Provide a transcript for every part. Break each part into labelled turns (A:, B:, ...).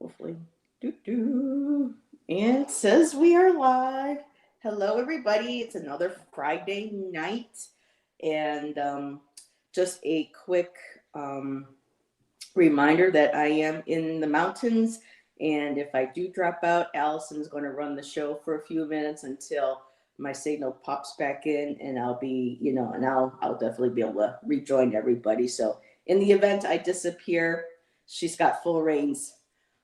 A: Hopefully. And it says we are live. Hello, everybody. It's another Friday night. And just a quick um, reminder that I am in the mountains. And if I do drop out, Allison's going to run the show for a few minutes until my signal pops back in, and I'll be, and I'll definitely be able to rejoin everybody. So in the event I disappear, she's got full reins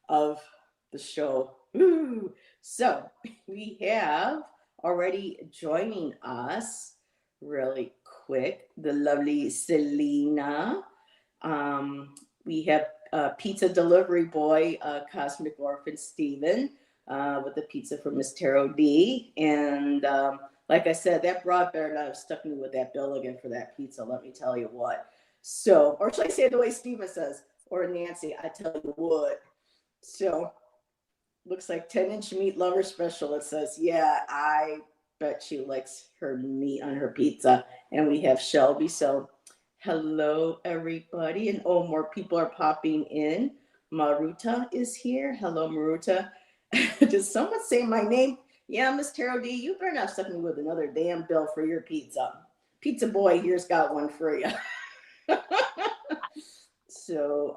A: of the show. Ooh. So we have already joining us really quick the lovely Selena. We have pizza delivery boy, Cosmic Orphan Steven, with the pizza from Miss Taro D. And like I said, that broad better not have stuck me with that bill again for that pizza, let me tell you what. So, or should I say it the way Steven says, or Nancy, I tell you what. So, looks like 10-inch meat lover special. It says, yeah, I bet she likes her meat on her pizza. And we have Shelby. So, hello, everybody. And oh, more people are popping in. Maruta is here. Hello, Maruta. Did someone say my name? Yeah, Miss Taro D, you better not stuff me with another damn bill for your pizza. Pizza boy here's got one for you. So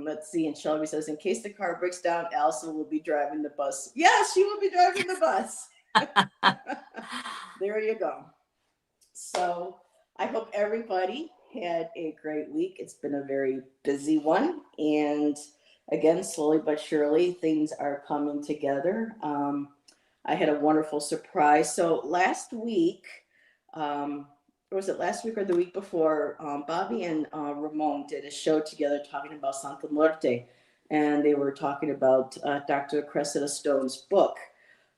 A: let's see. And Shelby says, in case the car breaks down, Allyson will be driving the bus. Yes, she will be driving the bus. There you go. So I hope everybody had a great week. It's been a very busy one. And again, slowly but surely, things are coming together. I had a wonderful surprise. So last week, or was it last week or the week before, Bobby and Ramon did a show together talking about Santa Muerte. And they were talking about Dr. Cressida Stone's book.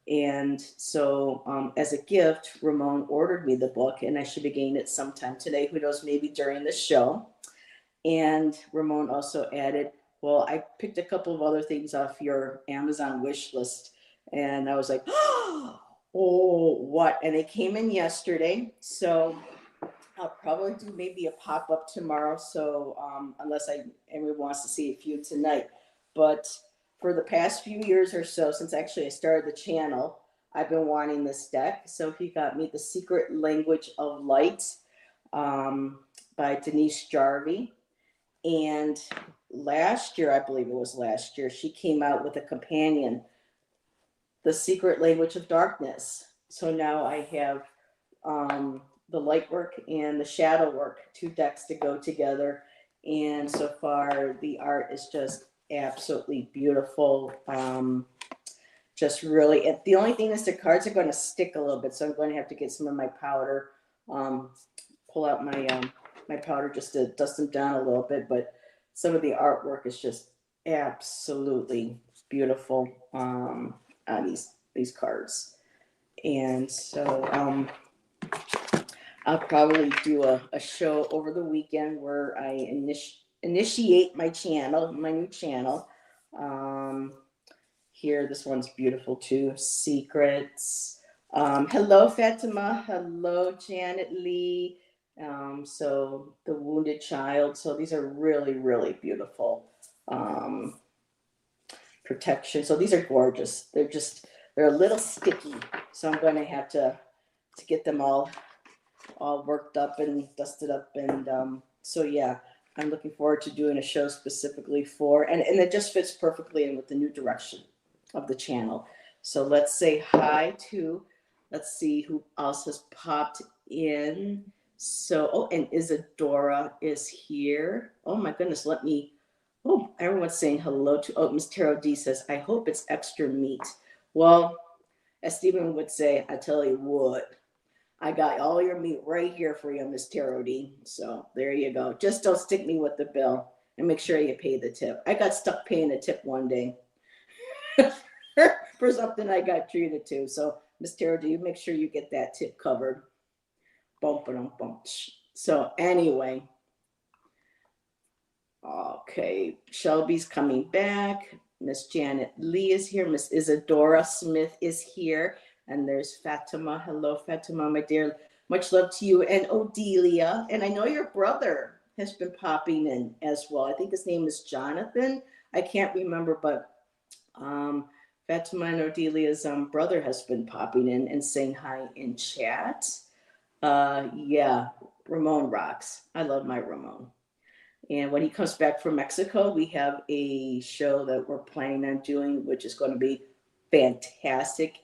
A: And so as a gift, Ramon ordered me the book, and I should be getting it sometime today. Who knows, maybe during the show. And Ramon also added, well, I picked a couple of other things off your Amazon wish list. And I was like, oh, what? And they came in yesterday. So I'll probably do maybe a pop-up tomorrow. So unless anyone wants to see a few tonight. But for the past few years or so, since actually I started the channel, I've been wanting this deck. So he got me The Secret Language of Light by Denise Jarvie. And last year, I believe it was last year, she came out with a companion, The Secret Language of Darkness. So now I have the light work and the shadow work, two decks to go together. And so far, the art is just absolutely beautiful. Just really, the only thing is the cards are going to stick a little bit, so I'm going to have to get some of my powder, pull out my my powder just to dust them down a little bit. But some of the artwork is just absolutely beautiful on these cards. And so I'll probably do a show over the weekend where I initiate my channel, my new channel. Here, this one's beautiful too. Secrets. Hello, Fatima. Hello, Janet Lee. So the Wounded Child. So these are really, really beautiful. Protection. So these are gorgeous. They're a little sticky. So I'm going to have to get them all worked up and dusted up. And so yeah, I'm looking forward to doing a show specifically for, and it just fits perfectly in with the new direction of the channel. So let's say hi to, let's see who else has popped in. So, oh, and Isadora is here. Oh my goodness, everyone's saying hello to, Miss Taro D says, I hope it's extra meat. Well, as Stephen would say, I tell you what, I got all your meat right here for you, Miss Taro D. So there you go. Just don't stick me with the bill and make sure you pay the tip. I got stuck paying a tip one day for something I got treated to. So Miss Taro D, make sure you get that tip covered. Bump. So anyway, okay, Shelby's coming back. Miss Janet Lee is here. Miss Isadora Smith is here. And there's Fatima. Hello, Fatima, my dear. Much love to you. And Odelia. And I know your brother has been popping in as well. I think his name is Jonathan. I can't remember, but Um, Fatima and Ordelia's brother has been popping in and saying hi in chat. Yeah, Ramon rocks. I love my Ramon. And when he comes back from Mexico, we have a show that we're planning on doing, which is going to be fantastic.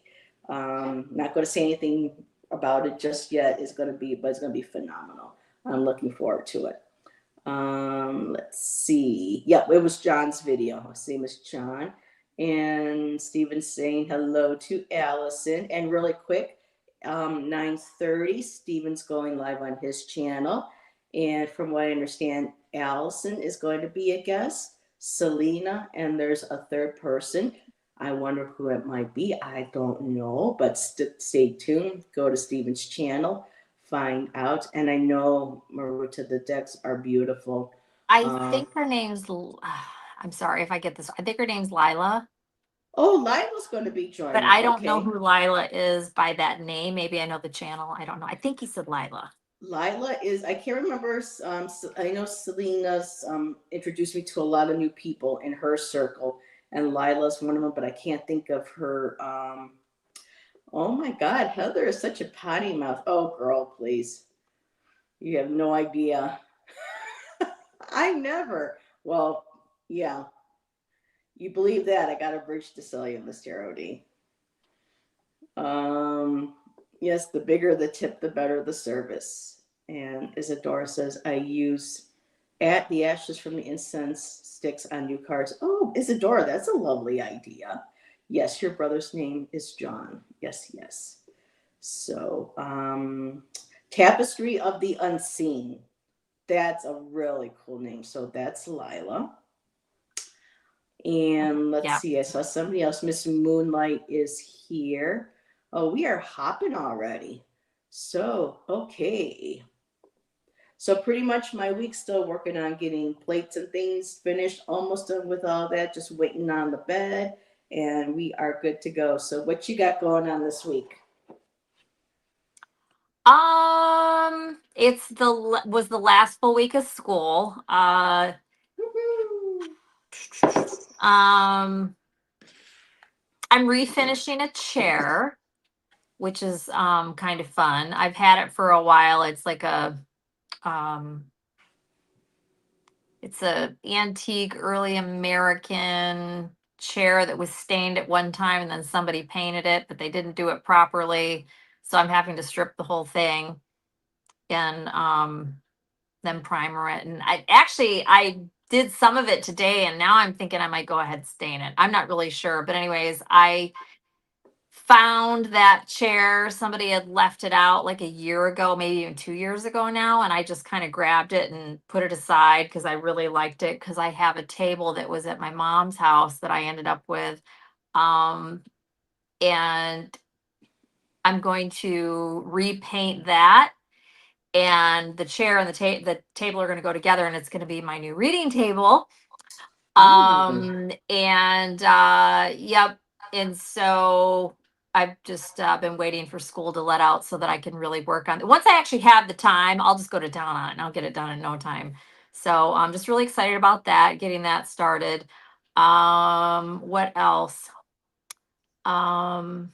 A: Not going to say anything about it just yet. But it's going to be phenomenal. I'm looking forward to it. Let's see. Yep, it was John's video. Same as John. And Steven's saying hello to Allyson. And really quick, 9:30, Steven's going live on his channel. And from what I understand, Allyson is going to be a guest, Selena, and there's a third person. I wonder who it might be. I don't know, but stay tuned. Go to Steven's channel, find out. And I know Maruta, the decks are beautiful.
B: I think her name's, I'm sorry if I get this. I think her name's Lila,
A: Oh, Lila's going to be
B: but
A: joining.
B: I don't know
A: Okay.
B: who Lila is by that name. Maybe I know the channel. I don't know. I think he said Lila.
A: Lila is, I can't remember. I know Selena's introduced me to a lot of new people in her circle, and Lila's one of them, but I can't think of her. Oh my God, Heather is such a potty mouth. Oh, girl, please. You have no idea. I never. Well, yeah, you believe that. I got a bridge to sell you, Mr. OD. Yes, the bigger the tip, the better the service. And Isadora says, I use at the ashes from the incense sticks on new cards. Oh, Isadora, that's a lovely idea. Yes, your brother's name is John. Yes, yes. So, Tapestry of the Unseen. That's a really cool name. So that's Lila. And let's
B: Yeah.
A: see, I saw somebody else. Miss Moonlight is here. Oh, we are hopping already. So, okay. So pretty much my week's still working on getting plates and things finished, almost done with all that, just waiting on the bed, and we are good to go. So what you got going on this week?
B: It's the last full week of school.
A: Woo-hoo.
B: Um, I'm refinishing a chair, which is kind of fun. I've had it for a while. It's like um it's a antique early American chair that was stained at one time and then somebody painted it, but they didn't do it properly. So I'm having to strip the whole thing and then primer it. And I did some of it today and now I'm thinking I might go ahead and stain it. I'm not really sure. But anyways, I found that chair. Somebody had left it out like a year ago, maybe even 2 years ago now. And I just kind of grabbed it and put it aside because I really liked it. Because I have a table that was at my mom's house that I ended up with. Um, and I'm going to repaint that. And the chair and the table are going to go together, and it's going to be my new reading table.
A: Ooh.
B: And yep. And so I've just been waiting for school to let out so that I can really work on it. Once I actually have the time, I'll just go to town on it and I'll get it done in no time. So I'm just really excited about that, getting that started. What else? Um,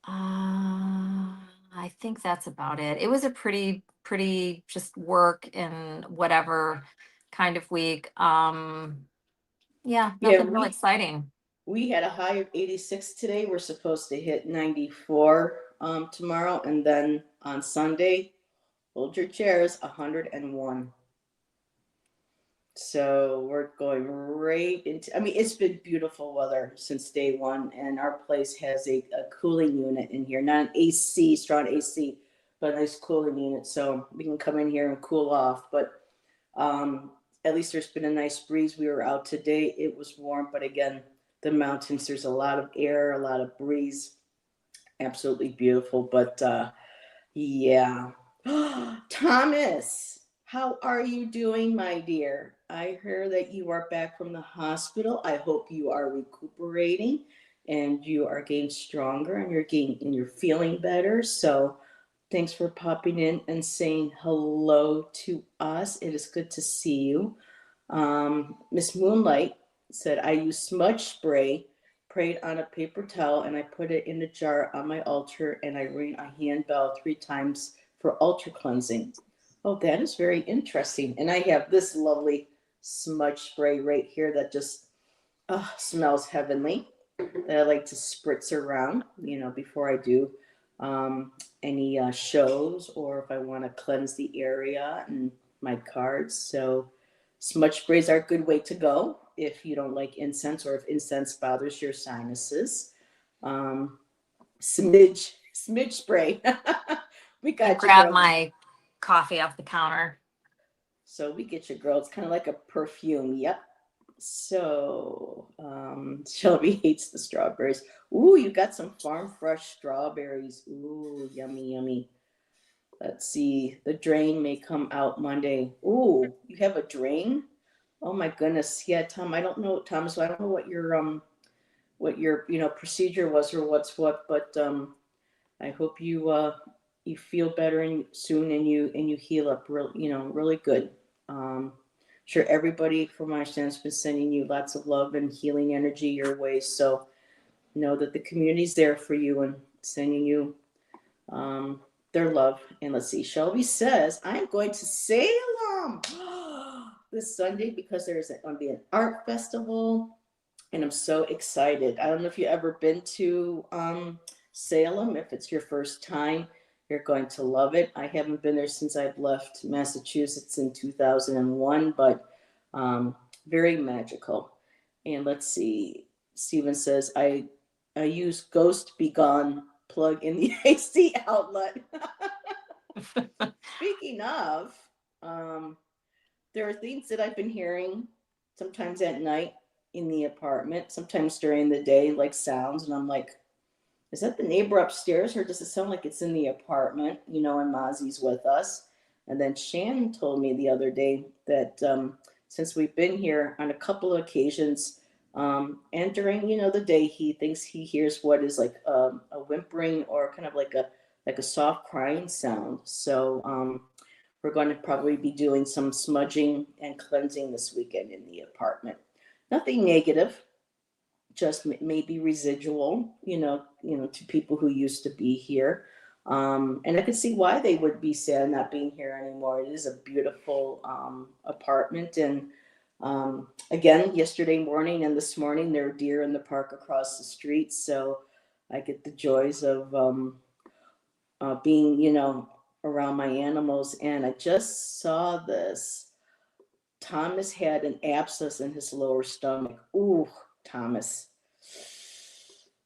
B: I think that's about it. It was a pretty just work and whatever kind of week. Yeah,
A: Yeah,
B: nothing real exciting.
A: we had a high of 86 today. We're supposed to hit 94 tomorrow, and then on Sunday, hold your chairs, 101. So we're going right into, I mean, it's been beautiful weather since day one, and our place has a cooling unit in here, not an AC, strong AC, but a nice cooling unit. So we can come in here and cool off. But at least there's been a nice breeze. We were out today, it was warm, but again, the mountains, there's a lot of air, a lot of breeze. Absolutely beautiful. But yeah. Thomas, how are you doing, my dear? I heard that you are back from the hospital. I hope you are recuperating and you are getting stronger and you're feeling better. So thanks for popping in and saying hello to us. It is good to see you. Miss Moonlight said, I use smudge spray, prayed on a paper towel, and I put it in a jar on my altar, and I ring a handbell 3 times for altar cleansing. Oh, that is very interesting. And I have this lovely smudge spray right here that just smells heavenly, that I like to spritz around, before I do any shows, or if I want to cleanse the area and my cards. So smudge sprays are a good way to go if you don't like incense, or if incense bothers your sinuses. Um, smidge spray. We
B: I
A: got you,
B: grabbed
A: girl.
B: my coffee off the counter.
A: So we get you, girl. It's kind of like a perfume. Yep. So, Shelby hates the strawberries. Ooh, you got some farm fresh strawberries. Ooh, yummy, yummy. Let's see. The drain may come out Monday. Ooh, you have a drain? Oh my goodness. Yeah, Tom, I don't know, Thomas, I don't know what your procedure was, or what's what, but I hope you feel better and soon, and you heal up really good. Um, sure everybody from my stand has been sending you lots of love and healing energy your way. So know that the community's there for you and sending you um, their love. And let's see, Shelby says, I'm going to Salem this Sunday because there's going to be an art festival, and I'm so excited. I don't know if you've ever been to Salem. If it's your first time, you're going to love it. I haven't been there since I've left Massachusetts in 2001, but very magical. And let's see, Steven says, I use Ghost Be Gone plug in the AC outlet. Speaking of, um, there are things that I've been hearing sometimes at night in the apartment, sometimes during the day, like sounds, and I'm like, is that the neighbor upstairs, or does it sound like it's in the apartment? And Mozzie's with us. And then Shannon told me the other day that since we've been here on a couple of occasions, and during the day, he thinks he hears what is like a whimpering, or kind of like a soft crying sound. So we're going to probably be doing some smudging and cleansing this weekend in the apartment. Nothing negative, just maybe residual, to people who used to be here. And I could see why they would be sad not being here anymore. It is a beautiful apartment. And again, yesterday morning and this morning, there were deer in the park across the street. So I get the joys of being, around my animals. And I just saw this. Thomas had an abscess in his lower stomach. Ooh, Thomas.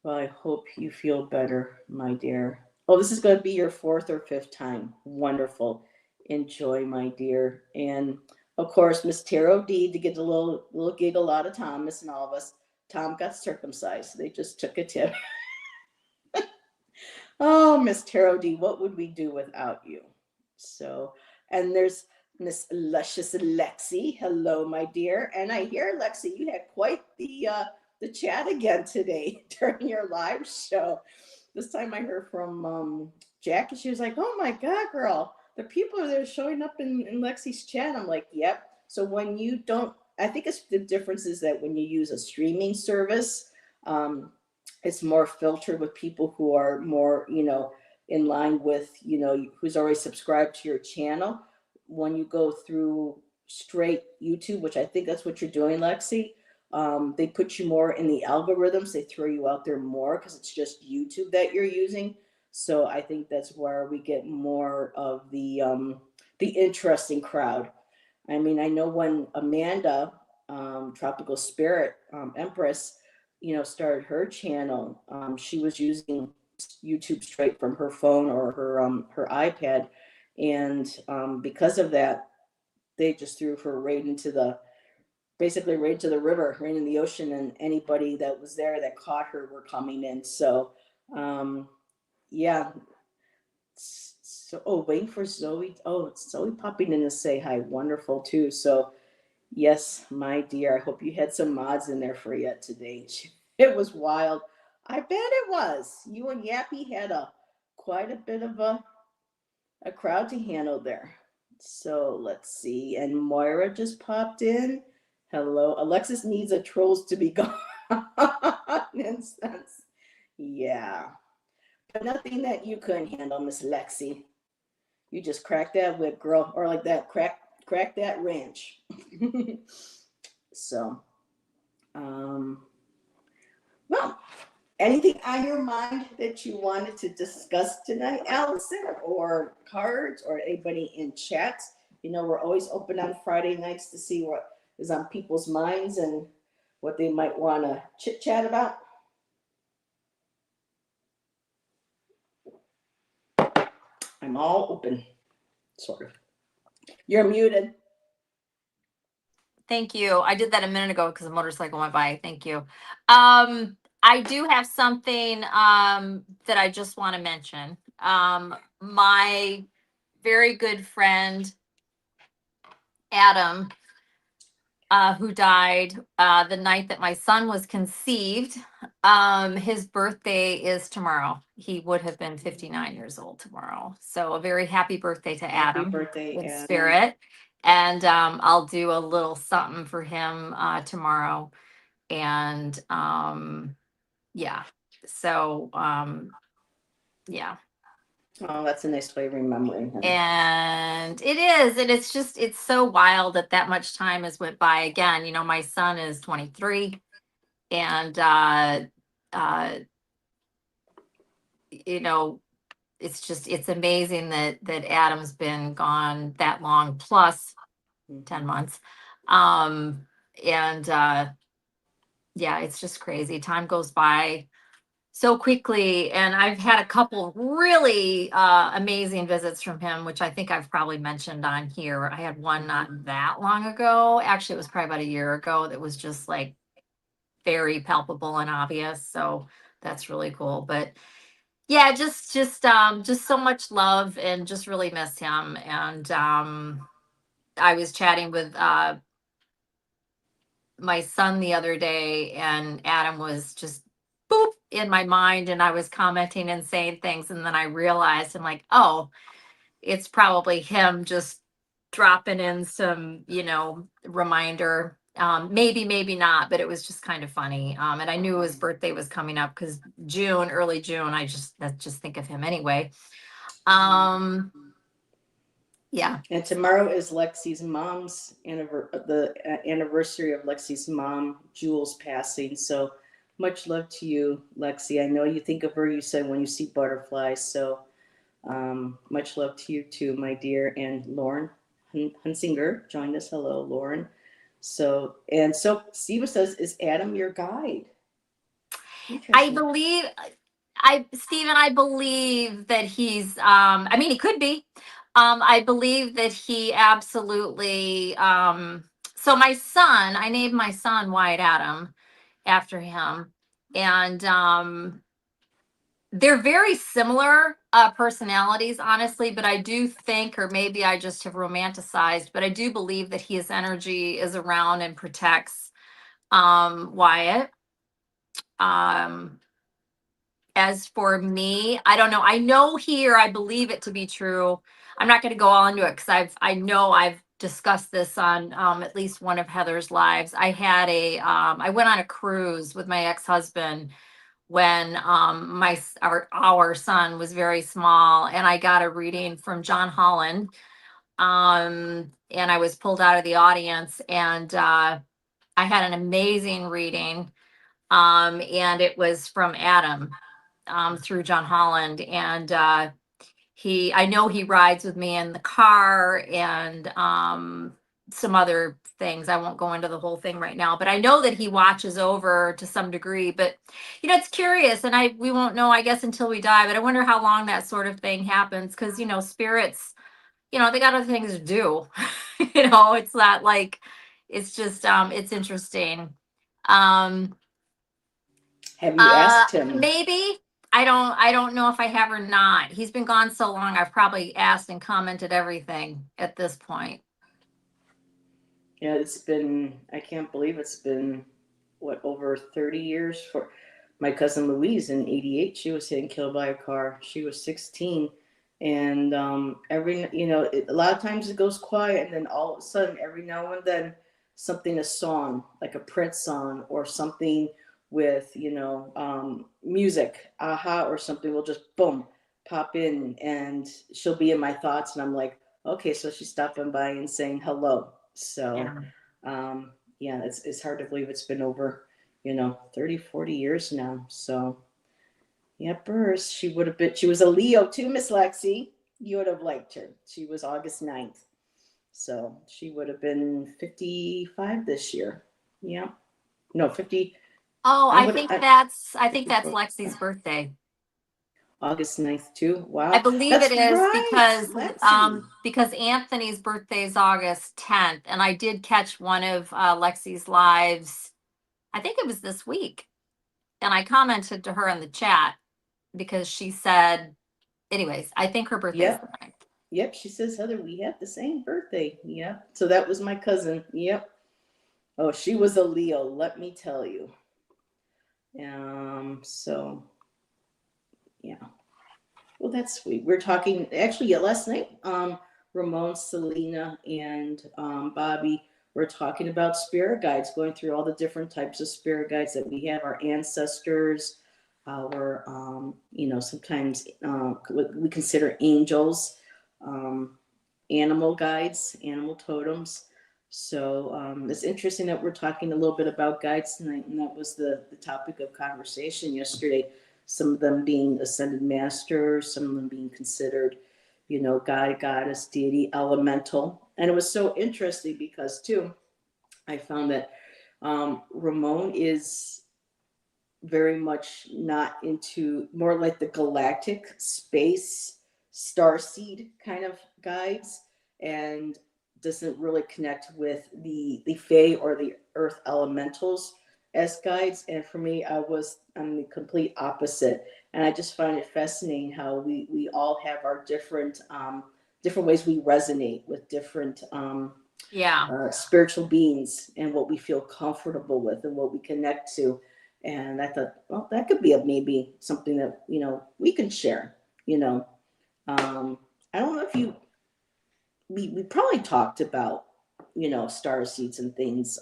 A: Well, I hope you feel better, my dear. Oh, this is going to be your fourth or fifth time. Wonderful. Enjoy, my dear. And of course, Miss Taro D, to get a little giggle out of Thomas and all of us. Tom got circumcised. They just took a tip. Oh, Miss Taro D, what would we do without you? So, and there's Miss Luscious Lexi. Hello, my dear. And I hear, Lexi, you had quite the chat again today during your live show. This time I heard from Jackie. She was like, "Oh my God, girl, the people are there showing up in Lexi's chat." I'm like, "Yep." So when you don't, I think it's the difference is that when you use a streaming service, um, it's more filtered with people who are more, in line with, who's already subscribed to your channel. When you go through straight YouTube, which I think that's what you're doing, Lexi, they put you more in the algorithms. They throw you out there more because it's just YouTube that you're using. So I think that's where we get more of the interesting crowd. I mean, I know when Amanda, Tropical Spirit Empress, started her channel, she was using YouTube straight from her phone or her iPad, and because of that, they just threw her right into the basically right to the river, right in the ocean, and anybody that was there that caught her were coming in. So, yeah. So, oh, waiting for Zoe. Oh, it's Zoe popping in to say hi. Wonderful too. So, yes, my dear. I hope you had some mods in there for you today. It was wild. I bet it was. You and Yappy had quite a bit of a crowd to handle there. So let's see. And Moira just popped in. Hello. Alexis needs a trolls to be gone. Instance. Yeah. But nothing that you couldn't handle, Miss Lexi. You just crack that whip, girl. Or like that, crack that wrench. So, um, well, anything on your mind that you wanted to discuss tonight, Allison, or cards, or anybody in chat? You know, we're always open on Friday nights to see what is on people's minds and what they might want to chit chat about. I'm all open, sort of. You're muted.
B: Thank you. I did that a minute ago because the motorcycle went by. Thank you. I do have something that I just want to mention. My very good friend Adam, who died the night that my son was conceived. His birthday is tomorrow. He would have been 59 years old tomorrow. So a very happy birthday to
A: Happy
B: Adam
A: birthday,
B: in
A: Adam.
B: spirit. And I'll do a little something for him tomorrow. And yeah. So yeah.
A: Oh, that's a nice way of remembering him.
B: And it is, and it's just, it's so wild that that much time has went by. Again, you know, my son is 23, and uh you know, it's just, it's amazing that Adam's been gone that long, plus 10 months. And yeah, it's just crazy. Time goes by so quickly, and I've had a couple really amazing visits from him, which I think I've probably mentioned on here. I had one not that long ago. Actually, it was probably about a year ago, that was just like very palpable and obvious. So that's really cool. But yeah, just so much love, and just really miss him. And I was chatting with my son the other day, and Adam was just boop in my mind, and I was commenting and saying things, and then I realized, I'm like, oh, it's probably him just dropping in some, you know, reminder. Maybe, maybe not, but it was just kind of funny. And I knew his birthday was coming up because June, early June, I just think of him anyway. Yeah.
A: And tomorrow is Lexi's mom's the anniversary of Lexi's mom, Jules, passing. So much love to you, Lexi. I know you think of her, you said, when you see butterflies. So much love to you too, my dear. And Lauren Hunsinger joined us. Hello, Lauren. So Steve says, is Adam your guide?
B: I believe, Stephen, I believe that he's, I mean, he could be. I believe that he absolutely, so my son, I named my son Wyatt Adam after him. And they're very similar personalities, honestly, but I do think, or maybe I just have romanticized, but I do believe that his energy is around and protects Wyatt. As for me, I don't know. I know here, I believe it to be true. I'm not going to go all into it because I know I've discussed this on at least one of Heather's lives. I had I went on a cruise with my ex-husband when our son was very small, and I got a reading from John Holland. And I was pulled out of the audience, and I had an amazing reading. And it was from Adam, through John Holland. And I know he rides with me in the car, and some other things. I won't go into the whole thing right now, but I know that he watches over to some degree. But you know, it's curious, and we won't know, I guess, until we die. But I wonder how long that sort of thing happens, because you know, spirits, you know, they got other things to do. You know, it's not like, it's just it's interesting. Um,
A: Have you asked him?
B: Maybe. I don't know if I have or not. He's been gone so long, I've probably asked and commented everything at this point.
A: Yeah, it's been, I can't believe it's been, what, over 30 years for my cousin Louise in 88. She was hit and killed by a car. She was 16. And a lot of times it goes quiet, and then all of a sudden, every now and then, something, a song, like a Prince song or something with, music, aha, or something will just boom, pop in and she'll be in my thoughts. And I'm like, okay, so she's stopping by and saying hello. So,
B: Yeah.
A: yeah, it's hard to believe it's been over, 30, 40 years now. So, yeah, Burrs, she was a Leo too, Miss Lexi. You would have liked her. She was August 9th. So she would have been 55 this year. Yeah. No, 50.
B: Oh,
A: I would,
B: I think that's
A: 54.
B: Lexi's birthday.
A: August 9th too.
B: I
A: Wow.
B: believe it
A: That's
B: is
A: right. Lexi.
B: because Anthony's birthday is August 10th, and I did catch one of Lexi's lives. I think it was this week, and I commented to her in the chat because she said, anyways, I think her birthday's the
A: Yep.
B: 9th.
A: Yep. She says, Heather, we have the same birthday. Yep. So that was my cousin. Yep. Oh, she was a Leo, let me tell you. So yeah. Well, that's sweet. We're talking actually, yeah, last night. Ramon, Selena, and Bobby were talking about spirit guides, going through all the different types of spirit guides that we have. Our ancestors, our sometimes what we consider angels, um, animal guides, animal totems. So it's interesting that we're talking a little bit about guides tonight, and that was the topic of conversation yesterday. Some of them being ascended masters, some of them being considered, god, goddess, deity, elemental. And it was so interesting because, too, I found that Ramon is very much not into, more like the galactic space star seed kind of guides, and doesn't really connect with the Fae or the earth elementals as guides. And for me, I'm the complete opposite. And I just find it fascinating how we all have our different ways we resonate with different
B: Yeah.
A: spiritual beings, and what we feel comfortable with and what we connect to. And I thought, well, that could be maybe something that we can share. You know, I don't know if we probably talked about star seeds and things,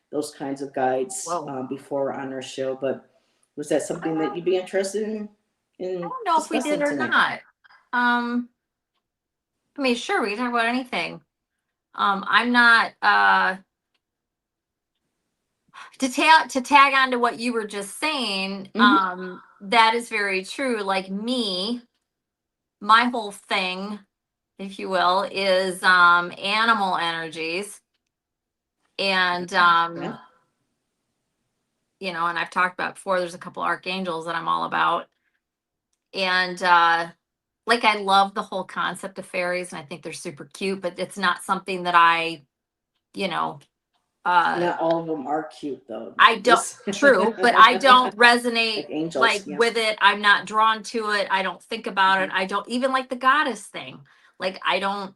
A: those kinds of guides
B: Whoa.
A: before on our show. But was that something that you'd be interested
B: I
A: in
B: don't know if we did
A: discussing
B: or
A: tonight?
B: not. I mean, sure, we can talk about anything. I'm not to tag on to what you were just saying.
A: Mm-hmm.
B: That is very true. Like me, my whole thing, if you will, is animal energies. And
A: Yeah.
B: and I've talked about before, there's a couple archangels that I'm all about. And like I love the whole concept of fairies and I think they're super cute, but it's not something that I, you know, uh
A: Not all of them are cute though.
B: I don't
A: Just
B: true, but I don't
A: like
B: resonate
A: angels.
B: like
A: Yeah.
B: with it. I'm not drawn to it. I don't think about it.
A: Mm-hmm.
B: I don't even like the goddess thing. Like I don't,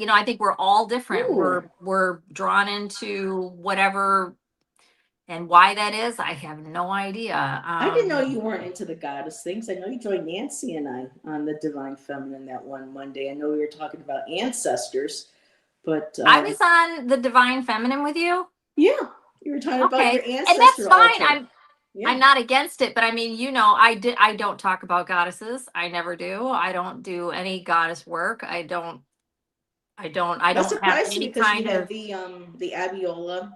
B: I think we're all different.
A: Ooh.
B: We're drawn into whatever, and why that is, I have no idea.
A: I didn't know you weren't into the goddess things. I know you joined Nancy and I on the Divine Feminine that one Monday. I know we were talking about ancestors, but
B: I was on the Divine Feminine with you.
A: yeah, you were talking about
B: Okay.
A: your
B: And that's
A: ancestor
B: fine.
A: altar.
B: I'm
A: Yeah.
B: not against it, but I mean, I don't talk about goddesses. I never do. I don't do any goddess work. I
A: That
B: don't have
A: surprised me
B: any
A: because you
B: kind
A: have
B: of.
A: the Abiola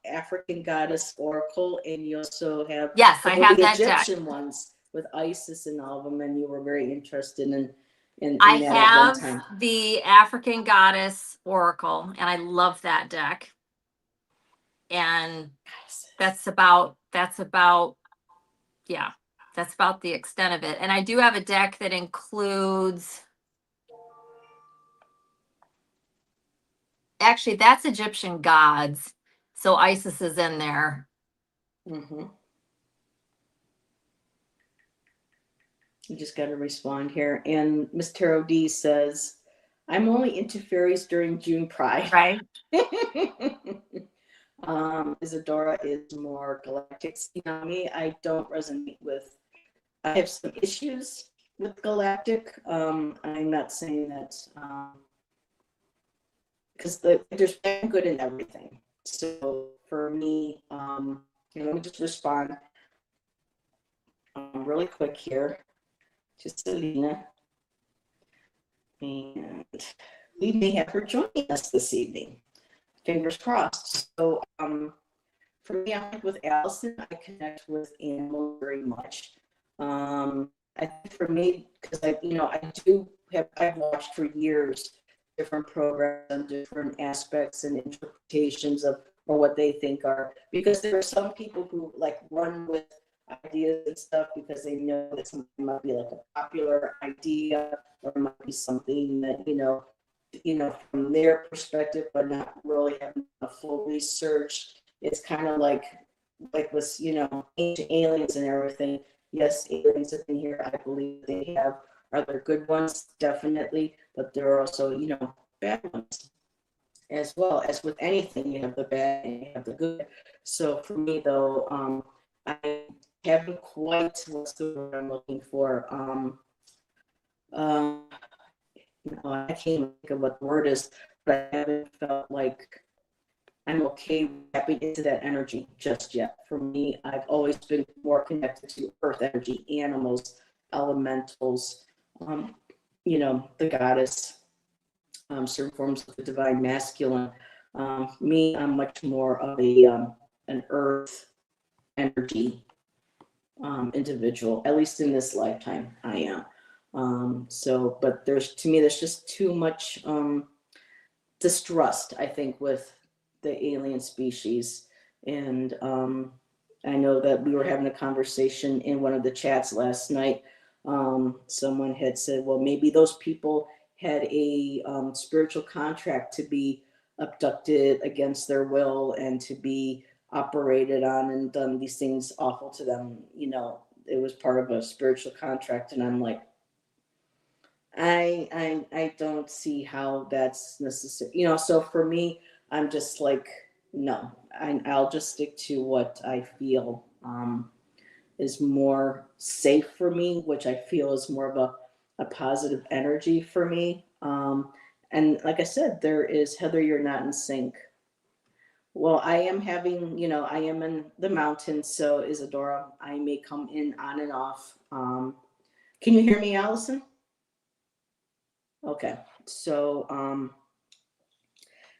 A: African goddess oracle, and you also have
B: Yes,
A: a
B: I
A: couple of
B: have
A: the
B: that deck.
A: Egyptian ones with Isis and all of them, and you were very interested in
B: I
A: that at one
B: have
A: time.
B: the African Goddess Oracle, and I love that deck. And that's about yeah, that's about the extent of it. And I do have a deck that includes, actually that's Egyptian gods. So Isis is in there.
A: Mm-hmm. You just got to respond here. And Miss Tarot D says, I'm only into fairies during June Pride.
B: Right.
A: Isadora is more galactic tsunami. I don't resonate with, I have some issues with galactic. I'm not saying that because there's bad and good in everything. So for me, let me just respond really quick here to Selena, and we may have her joining us this evening. Fingers crossed. So for me, I'm with Allyson. I connect with animals very much. I think for me, because I've watched for years different programs and different aspects and interpretations of or what they think are, because there are some people who like run with ideas and stuff because they know that something might be like a popular idea or it might be something that from their perspective, but not really having a full research. It's kind of like with ancient aliens and everything. Yes, aliens have been here. I believe they have other good ones, definitely, but there are also bad ones as well. As with anything, you have the bad and you have the good. So for me though, I haven't quite what's the word I'm looking for. Um, I can't even think of what the word is, but I haven't felt like I'm okay tapping into that energy just yet. For me, I've always been more connected to earth energy, animals, elementals, the goddess, certain forms of the divine masculine. Me, I'm much more of an earth energy individual, at least in this lifetime, I am. But there's just too much distrust, I think, with the alien species. And I know that we were having a conversation in one of the chats last night. Someone had said, well, maybe those people had a spiritual contract to be abducted against their will and to be operated on and done these things awful to them. It was part of a spiritual contract. And I'm like, I don't see how that's necessary. So for me, I'm just like, no, I'll just stick to what I feel is more safe for me, which I feel is more of a positive energy for me. And like I said, there is Heather, you're not in sync. Well, I am having, I am in the mountains, so Isadora, I may come in on and off. Can you hear me, Allison? Okay. So,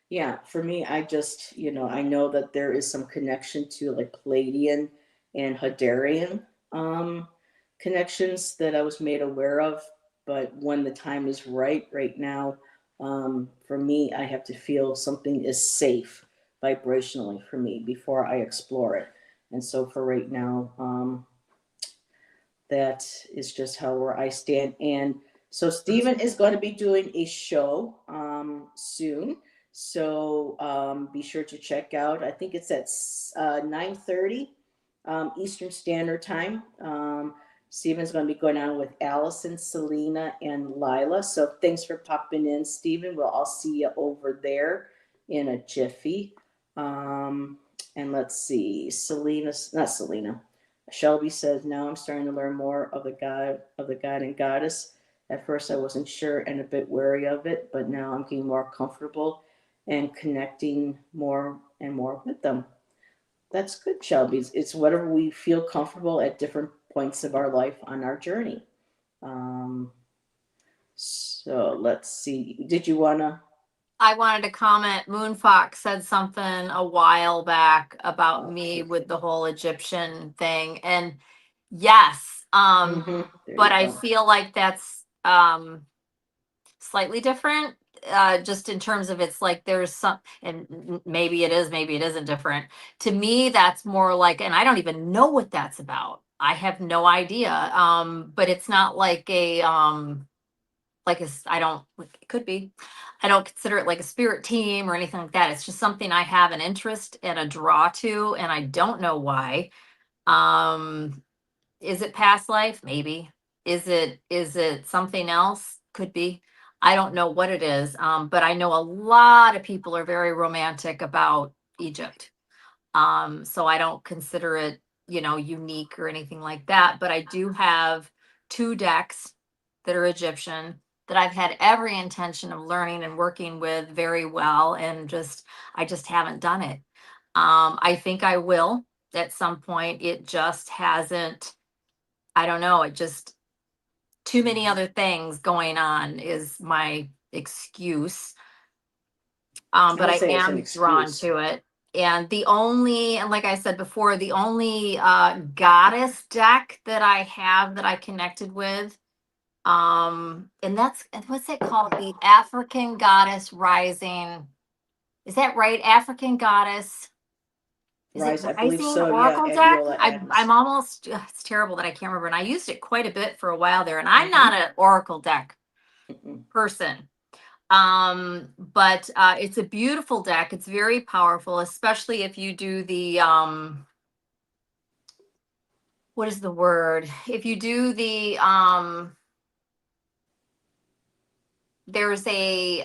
A: yeah, for me, I just, I know that there is some connection to like Palladian and Hadarian connections that I was made aware of. But when the time is right now, for me, I have to feel something is safe vibrationally for me before I explore it. And so for right now, that is just how where I stand. And so Stephen is going to be doing a show soon. So be sure to check out. I think it's at 9:30 Eastern Standard Time. Stephen's going to be going on with Allyson, Selena, and Lila. So thanks for popping in, Stephen. We'll all see you over there in a jiffy. And let's see, not Selena. Shelby says, now I'm starting to learn more of the god and goddess. At first I wasn't sure and a bit wary of it, but now I'm getting more comfortable and connecting more and more with them. That's good, Shelby. It's whatever we feel comfortable at different points of our life on our journey. Um, so let's see. Did you wanna?
B: I wanted to comment. Moonfox said something a while back about me with the whole Egyptian thing. And yes, but I feel like that's slightly different. Just in terms of it's like there's some, and maybe it is, maybe it isn't different. To me, that's more like, and I don't even know what that's about. I have no idea. But it's not like a like I don't, it could be, I don't consider it like a spirit team or anything like that. It's just something I have an interest and a draw to, and I don't know why. Um, is it past life? Maybe. Is it something else? Could be. I don't know what it is. But I know a lot of people are very romantic about Egypt. So I don't consider it, unique or anything like that. But I do have two decks that are Egyptian that I've had every intention of learning and working with very well, and I just haven't done it. I think I will at some point. It just hasn't, I don't know, it just too many other things going on is my excuse.
A: I
B: But
A: would
B: I
A: say it's an
B: am drawn
A: excuse.
B: to it. And like I said before, the only goddess deck that I have that I connected with, and that's, what's it called? The African Goddess Rising. Is that right? African Goddess. Is it
A: Rise, I believe
B: Rising
A: so. Yeah,
B: Oracle deck?
A: Adiola
B: I'm
A: Adams.
B: almost, it's terrible that I can't remember. And I used it quite a bit for a while there. And I'm
A: Mm-hmm.
B: not an Oracle deck
A: Mm-mm.
B: person. But it's a beautiful deck. It's very powerful, especially if you do the what is the word? If you do the there's a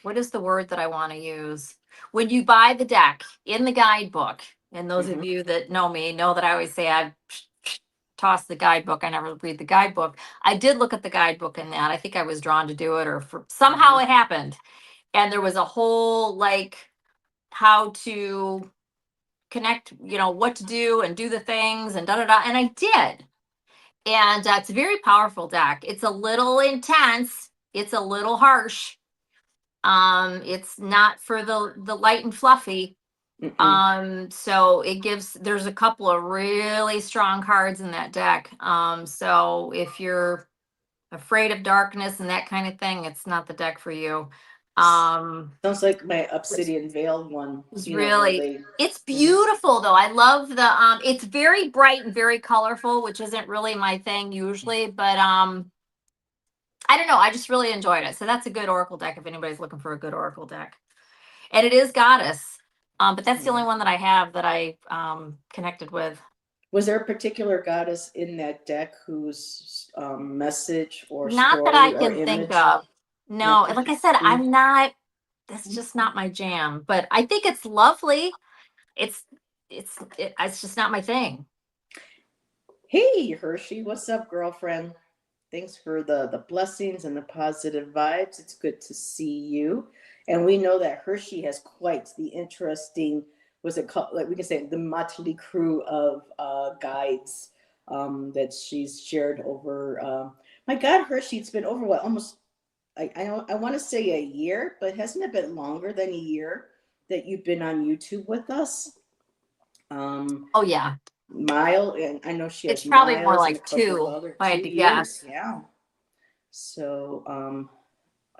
B: what is the word that I want to use? When you buy the deck in the guidebook, and those
A: Mm-hmm.
B: of you that know me know that I always say I toss the guidebook. I never read the guidebook. I did look at the guidebook in that. I think I was drawn to do it, or somehow
A: Mm-hmm.
B: it happened. And there was a whole like how to connect, what to do and do the things and da da da. And I did. And it's a very powerful deck. It's a little intense. It's a little harsh. It's not for the light and fluffy.
A: Mm-mm.
B: So there's a couple of really strong cards in that deck. So if you're afraid of darkness and that kind of thing, it's not the deck for you.
A: Sounds like my
B: Which
A: Obsidian Veil one,
B: is
A: where
B: really,
A: they.
B: it's
A: Mhm.
B: beautiful though. I love it's very bright and very colorful, which isn't really my thing usually, but I don't know, I just really enjoyed it. So that's a good Oracle deck if anybody's looking for a good Oracle deck. And it is Goddess. But that's the only
A: Yeah.
B: one that I have that I connected with.
A: Was there a particular goddess in that deck whose message or
B: Not that I
A: story or
B: can think
A: image?
B: of. No, and like
A: Nothing.
B: I said,
A: Mm.
B: I'm not, that's just not my jam. But I think it's lovely. It's it's just not my thing.
A: Hey, Hershey, what's up, girlfriend? Thanks for the blessings and the positive vibes. It's good to see you. And we know that Hershey has quite the interesting, was it called, like we can say, the motley crew of guides that she's shared over. My God, Hershey, it's been over what, almost, I want to say a year, but hasn't it been longer than a year that you've been on YouTube with us? Um,
B: Oh yeah.
A: Mile, and I know she
B: It's
A: has
B: probably more
A: Miles and a
B: like
A: couple of
B: two,
A: other
B: if I had to
A: 2 years.
B: guess.
A: Yeah. So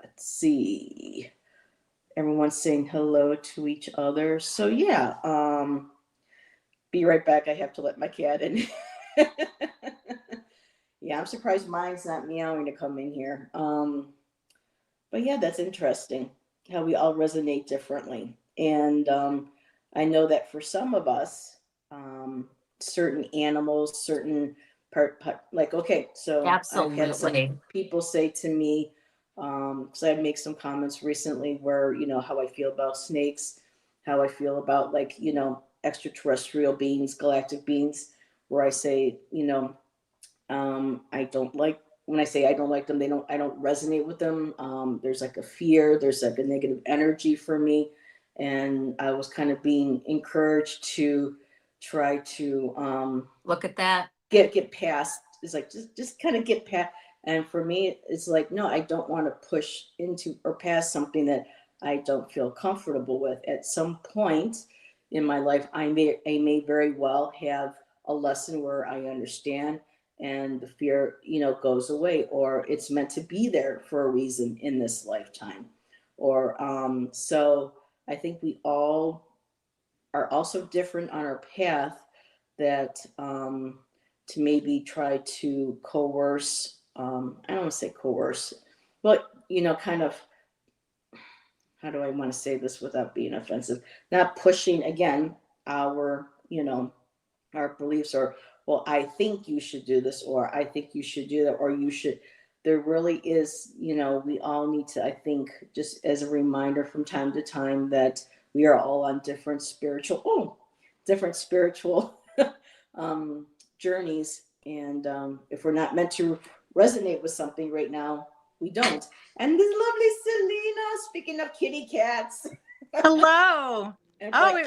A: let's see. Everyone's saying hello to each other. So yeah, be right back. I have to let my cat in. Yeah, I'm surprised mine's not meowing to come in here. But yeah, that's interesting how we all resonate differently. And I know that for some of us, certain animals, certain like, okay, so I've had some
B: Absolutely.
A: people say to me, because I make some comments recently where, how I feel about snakes, how I feel about, like, extraterrestrial beings, galactic beings, where I say, I don't like, when I say I don't like them, I don't resonate with them. There's like a fear, there's like a negative energy for me. And I was kind of being encouraged to try to
B: Look at that.
A: get past. It's like just kind of get past. And for me, it's like, no, I don't want to push into or past something that I don't feel comfortable with. At some point in my life, I may very well have a lesson where I understand and the fear, goes away, or it's meant to be there for a reason in this lifetime. Or so I think we all are also different on our path, that to maybe try to coerce, I don't want to say coerce, but kind of, how do I want to say this without being offensive, not pushing again our, our beliefs, or, well, I think you should do this, or I think you should do that, or you should. There really is, we all need to, I think, just as a reminder from time to time, that we are all on different spiritual um, journeys. And if we're not meant to resonate with something right now, we don't. And this lovely Selena, speaking of kitty cats.
C: Hello.
A: And
C: Oh,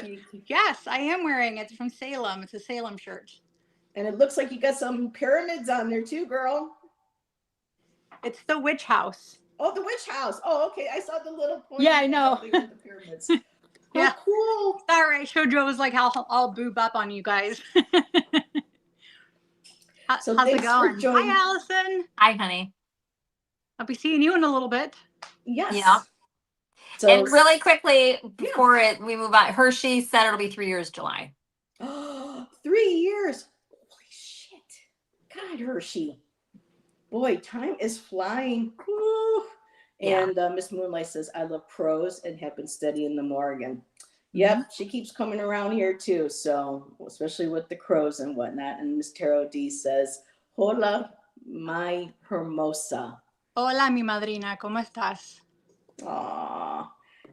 C: yes, I am wearing it. It's from Salem. It's a Salem shirt.
A: And it looks like you got some pyramids on there too, girl.
C: It's the witch house.
A: Oh, the witch house. Oh, okay. I saw the little point.
C: Yeah, I know.
A: With the pyramids.
C: Yeah.
A: Oh, cool.
C: Sorry, I showed you. I was like, I'll boob up on you guys.
A: So
C: how's it
A: thanks
C: going?
A: for joining.
C: Hi, Allison.
B: Hi, honey.
C: I'll be seeing you in a little bit.
A: Yes.
B: Yeah.
A: So,
B: and really quickly before we move on, Hershey said it'll be 3 years July.
A: 3 years. Holy shit. God, Hershey. Boy, time is flying. Woo.
B: Yeah.
A: And Miss Moonlight says, I love crows and have been studying them more again. Yep, she keeps coming around here too. So, especially with the crows and whatnot. And Miss Tarot D says, Hola, my hermosa.
C: Hola, mi madrina. ¿Cómo estás?
A: Aww.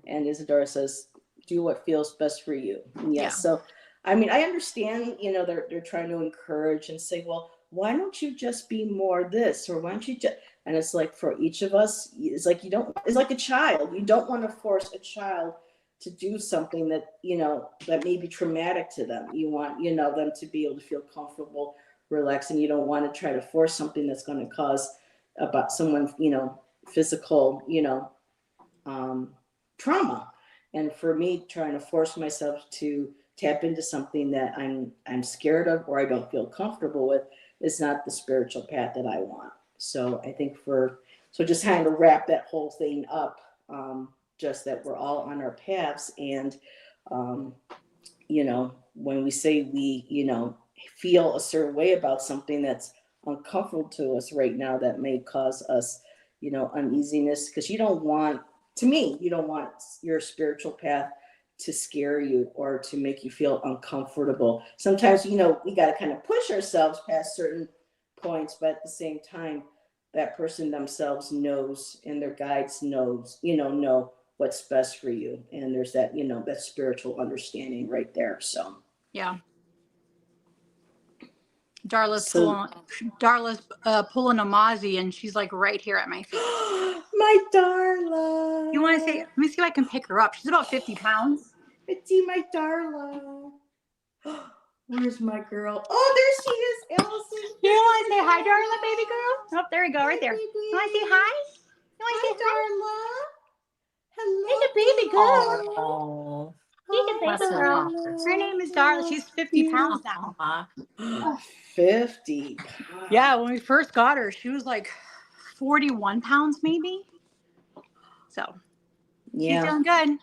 A: And Isadora says, do what feels best for you. Yes.
C: Yeah.
A: So, I mean, I understand, you know, they're trying to encourage and say, well, why don't you just be more this? Or why don't you just, and it's like for each of us, it's like it's like a child. You don't want to force a child to do something that, you know, that may be traumatic to them. You want, you know, them to be able to feel comfortable, relaxed, and you don't want to try to force something that's going to cause about someone, you know, physical, you know, trauma. And for me, trying to force myself to tap into something that I'm scared of or I don't feel comfortable with is not the spiritual path that I want. So I think so just trying to wrap that whole thing up, just that we're all on our paths. And, you know, when we say we, you know, feel a certain way about something that's uncomfortable to us right now, that may cause us, you know, uneasiness, because you don't want, to me, you don't want your spiritual path to scare you or to make you feel uncomfortable. Sometimes, you know, we got to kind of push ourselves past certain points, but at the same time, that person themselves knows, and their guides knows, you know what's best for you. And there's that, you know, that spiritual understanding right there. So
C: yeah. Darla's pulling a Mozzie, and she's like right here at my feet.
A: My Darla.
C: You want to say? Let me see if I can pick her up. She's about 50 pounds.
A: It's my Darla. Where's my girl? Oh, there she is, Allyson.
C: You want to say hi, Darla, baby girl? Oh, there we go, right there. You want to say hi? You want to say hi?
A: Darla. Hello.
C: She's a baby girl.
B: Oh,
C: She's a baby girl. Her name is Darla. She's 50 pounds now.
A: 50.
C: Yeah, when we first got her, she was like 41 pounds maybe. So she's doing good.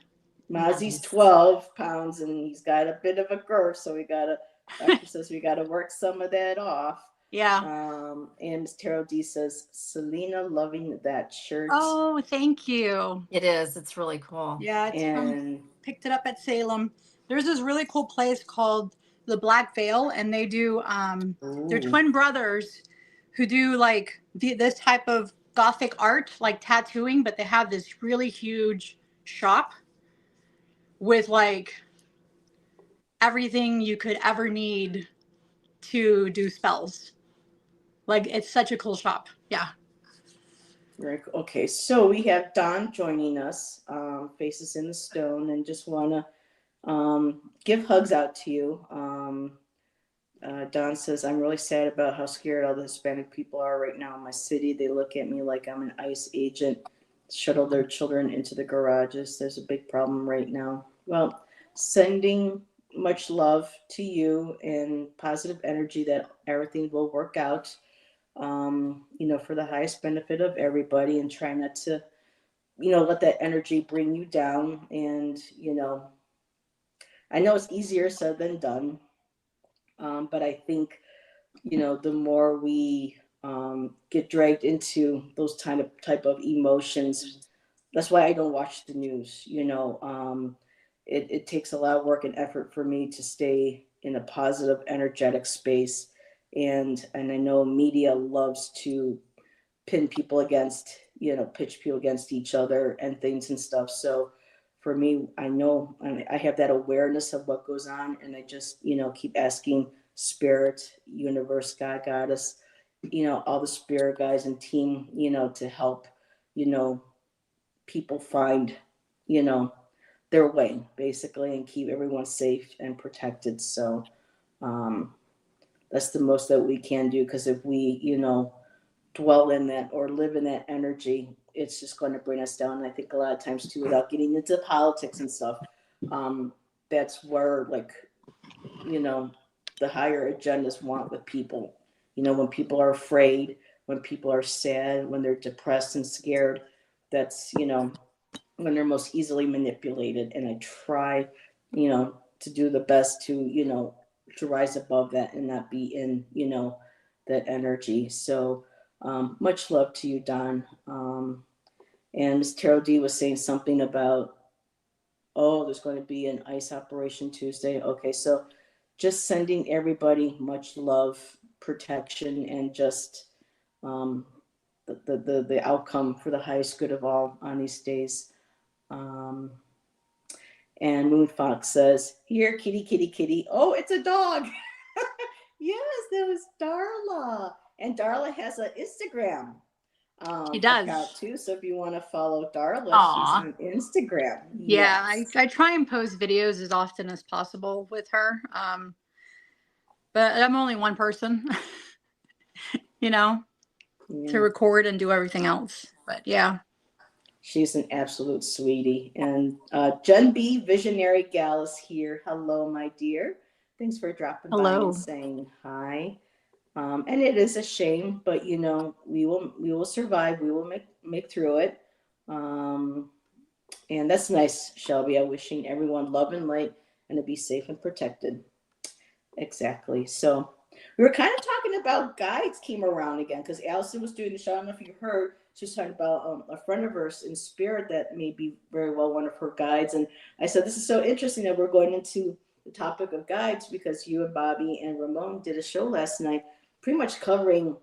A: Mozzie's 12 pounds and he's got a bit of a girth, so Doctor says we gotta work some of that off.
C: Yeah.
A: And Ms. Tarot D says, Selena, loving that shirt.
C: Oh, thank you.
B: it is. It's really cool.
C: Yeah, picked it up at Salem. There's this really cool place called the Black Veil, and they do they're twin brothers who do like this type of gothic art, like tattooing, but they have this really huge shop with like everything you could ever need to do spells. Like, it's such a cool shop. Yeah.
A: Okay, so we have Don joining us, Faces in the Stone, and just want to give hugs out to you. Don says, I'm really sad about how scared all the Hispanic people are right now in my city. They look at me like I'm an ICE agent, shuttle their children into the garages. There's a big problem right now. Well, sending much love to you and positive energy that everything will work out, you know, for the highest benefit of everybody, and try not to, you know, let that energy bring you down. And, you know, I know it's easier said than done. But I think, you know, the more we get dragged into those type of emotions, that's why I don't watch the news. You know, it takes a lot of work and effort for me to stay in a positive, energetic space. And I know media loves to pin people against, you know, pitch people against each other and things and stuff. So for me, I know I have that awareness of what goes on, and I just, you know, keep asking Spirit, Universe, God, Goddess, all the spirit guides and team, to help, people find, their way basically and keep everyone safe and protected. So that's the most that we can do, because if we, dwell in that or live in that energy, it's just going to bring us down. And I think a lot of times too, without getting into politics and stuff, that's where the higher agendas want with people. When people are afraid, when people are sad, when they're depressed and scared, that's when they're most easily manipulated. And I try, to do the best to rise above that and not be in, that energy. So much love to you, Don. And Miss Terrell D was saying something about, there's going to be an ICE operation Tuesday. Okay, so just sending everybody much love, protection, and just the outcome for the highest good of all on these days. And Moon Fox says, "Here, kitty, kitty, kitty. Oh, it's a dog." Yes, that was Darla. And Darla has an Instagram.
C: She does.
A: Account too. So if you want to follow Darla,
B: Aw.
A: she's on Instagram.
C: Yeah,
A: Yes.
C: I try and post videos as often as possible with her. But I'm only one person,
A: Yeah.
C: to record and do everything else. But yeah.
A: She's an absolute sweetie. And Jen B, Visionary Gal, is here. Hello, my dear. Thanks for dropping by
C: Hello.
A: and saying hi. And it is a shame, but we will survive. We will make through it. And that's nice, Shelby. I'm wishing everyone love and light and to be safe and protected. Exactly. So we were kind of talking about guides came around again, because Allyson was doing the show. I don't know if you heard. She was talking about a friend of hers in spirit that may be very well one of her guides. And I said, this is so interesting that we're going into the topic of guides, because you and Bobby and Ramon did a show last night pretty much covering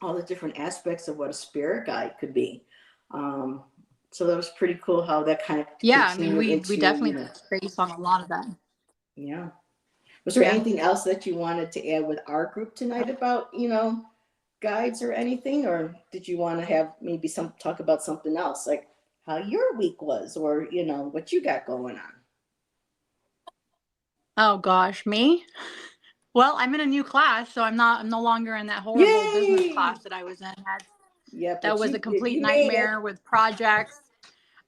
A: all the different aspects of what a spirit guide could be. So that was pretty cool how that kind of
C: Yeah, I mean, we
A: into,
C: definitely touched base on a lot of that.
A: Yeah. Was there
C: Yeah.
A: anything else that you wanted to add with our group tonight about, guides or anything? Or did you want to have maybe talk about something else, like how your week was, or, what you got going on?
C: Oh gosh, me? Well, I'm in a new class, so I'm no longer in that horrible
A: Yay!
C: business class that I was in.
A: Yeah,
C: That was a complete
A: you made it.
C: nightmare with projects.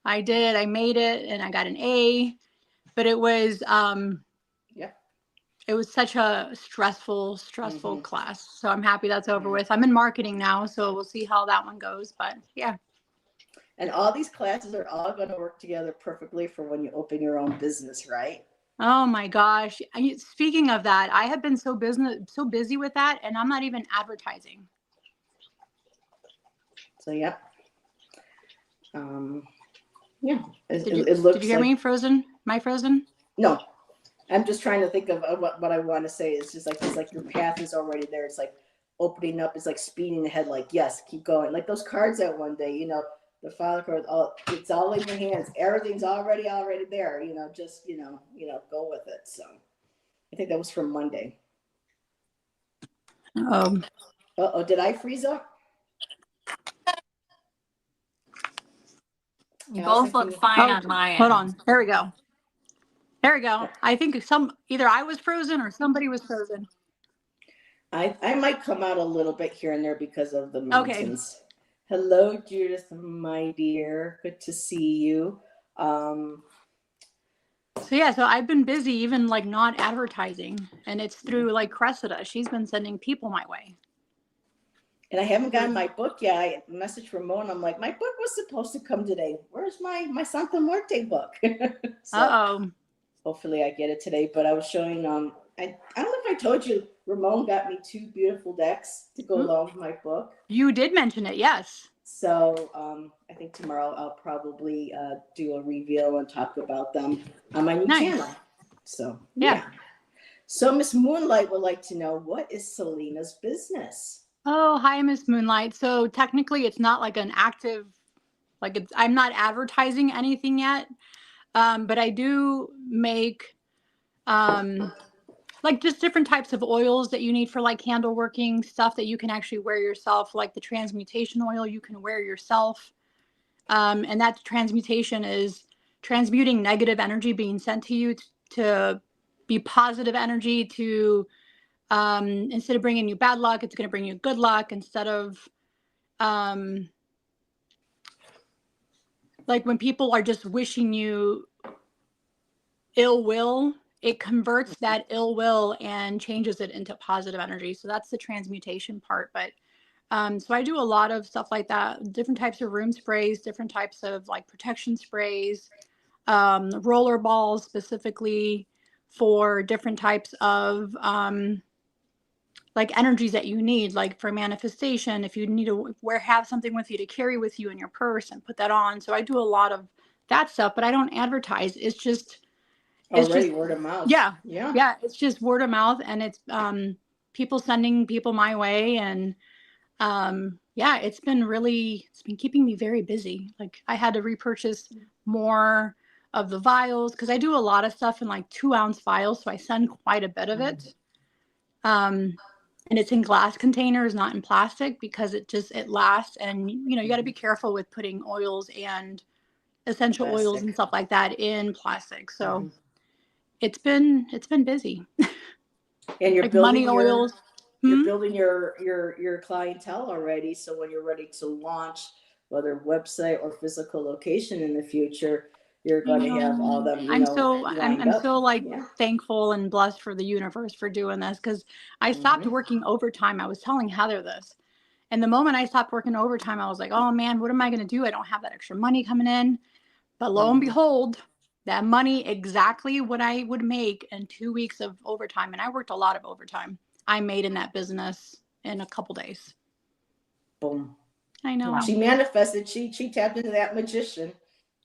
C: I made it, and I got an A, but it was
A: Yeah.
C: it was such a stressful
A: Mhm.
C: class. So I'm happy that's over with. I'm in marketing now, so we'll see how that one goes. But yeah.
A: And all these classes are all going to work together perfectly for when you open your own business, right?
C: Oh my gosh. Speaking of that, I have been so busy with that, and I'm not even advertising.
A: So yeah. Yeah.
C: Did
A: It looks
C: you hear
A: like
C: me, Frozen? Am I frozen?
A: No. I'm just trying to think of what I want to say. It's just like it's like your path is already there. It's like opening up. It's like speeding ahead. Like, yes, keep going. Like those cards that one day, the Father card. It's all in your hands. Everything's already there. Just go with it. So I think that was from Monday. Oh, did I freeze up?
B: You both look fine on my end.
C: Hold on. There we go. There we go. I think either I was frozen or somebody was frozen.
A: I might come out a little bit here and there because of the mountains. Okay. Hello, Judith, my dear. Good to see you.
C: So I've been busy, even like not advertising, and it's through like Cressida. She's been sending people my way. And
A: I haven't gotten my book yet. I messaged Ramon. I'm like, my book was supposed to come today. Where's my Santa Muerte book? So hopefully I get it today. But I was showing I don't know if I told you, Ramon got me 2 beautiful decks to go along with my book. You did mention it, yes. So I think tomorrow I'll probably do a reveal and talk about them on my new channel. So yeah. So Miss Moonlight would like to know, what is Selena's business? Oh, hi, Miss Moonlight. So technically it's not like an active, I'm not advertising anything yet. But I do make
C: like just different types of oils that you need for like candle working, stuff that you can actually wear yourself, like the transmutation oil you can wear yourself. And that transmutation is transmuting negative energy being sent to you to be positive energy, to instead of bringing you bad luck, it's going to bring you good luck. Instead of like when people are just wishing you ill will, it converts that ill will and changes it into positive energy. So that's the transmutation part. But so I do a lot of stuff like that, different types of room sprays, different types of like protection sprays, roller balls specifically for different types of like energies that you need, like for manifestation, if you need to have something with you to carry with you in your purse and put that on. So I do a lot of that stuff, but I don't advertise. It's just
A: word of mouth.
C: Yeah. It's just word of mouth, and it's people sending people my way, and it's been keeping me very busy. Like I had to repurchase more of the vials because I do a lot of stuff in like 2-ounce vials, so I send quite a bit of it. And it's in glass containers, not in plastic, because it lasts. And you got to be careful with putting oils and essential oils and stuff like that in plastic. So it's been busy.
A: And you're
C: like
A: building
C: money oils.
A: You're building your clientele already. So when you're ready to launch, whether website or physical location in the future, you're going to have all them.
C: I'm so thankful and blessed for the universe for doing this, because I stopped working overtime. I was telling Heather this, and the moment I stopped working overtime, I was like, oh man, what am I going to do? I don't have that extra money coming in. But lo and behold, that money, exactly what I would make in 2 weeks of overtime, and I worked a lot of overtime, I made in that business in a couple days.
A: Boom.
C: I know.
A: She manifested. She tapped into that magician,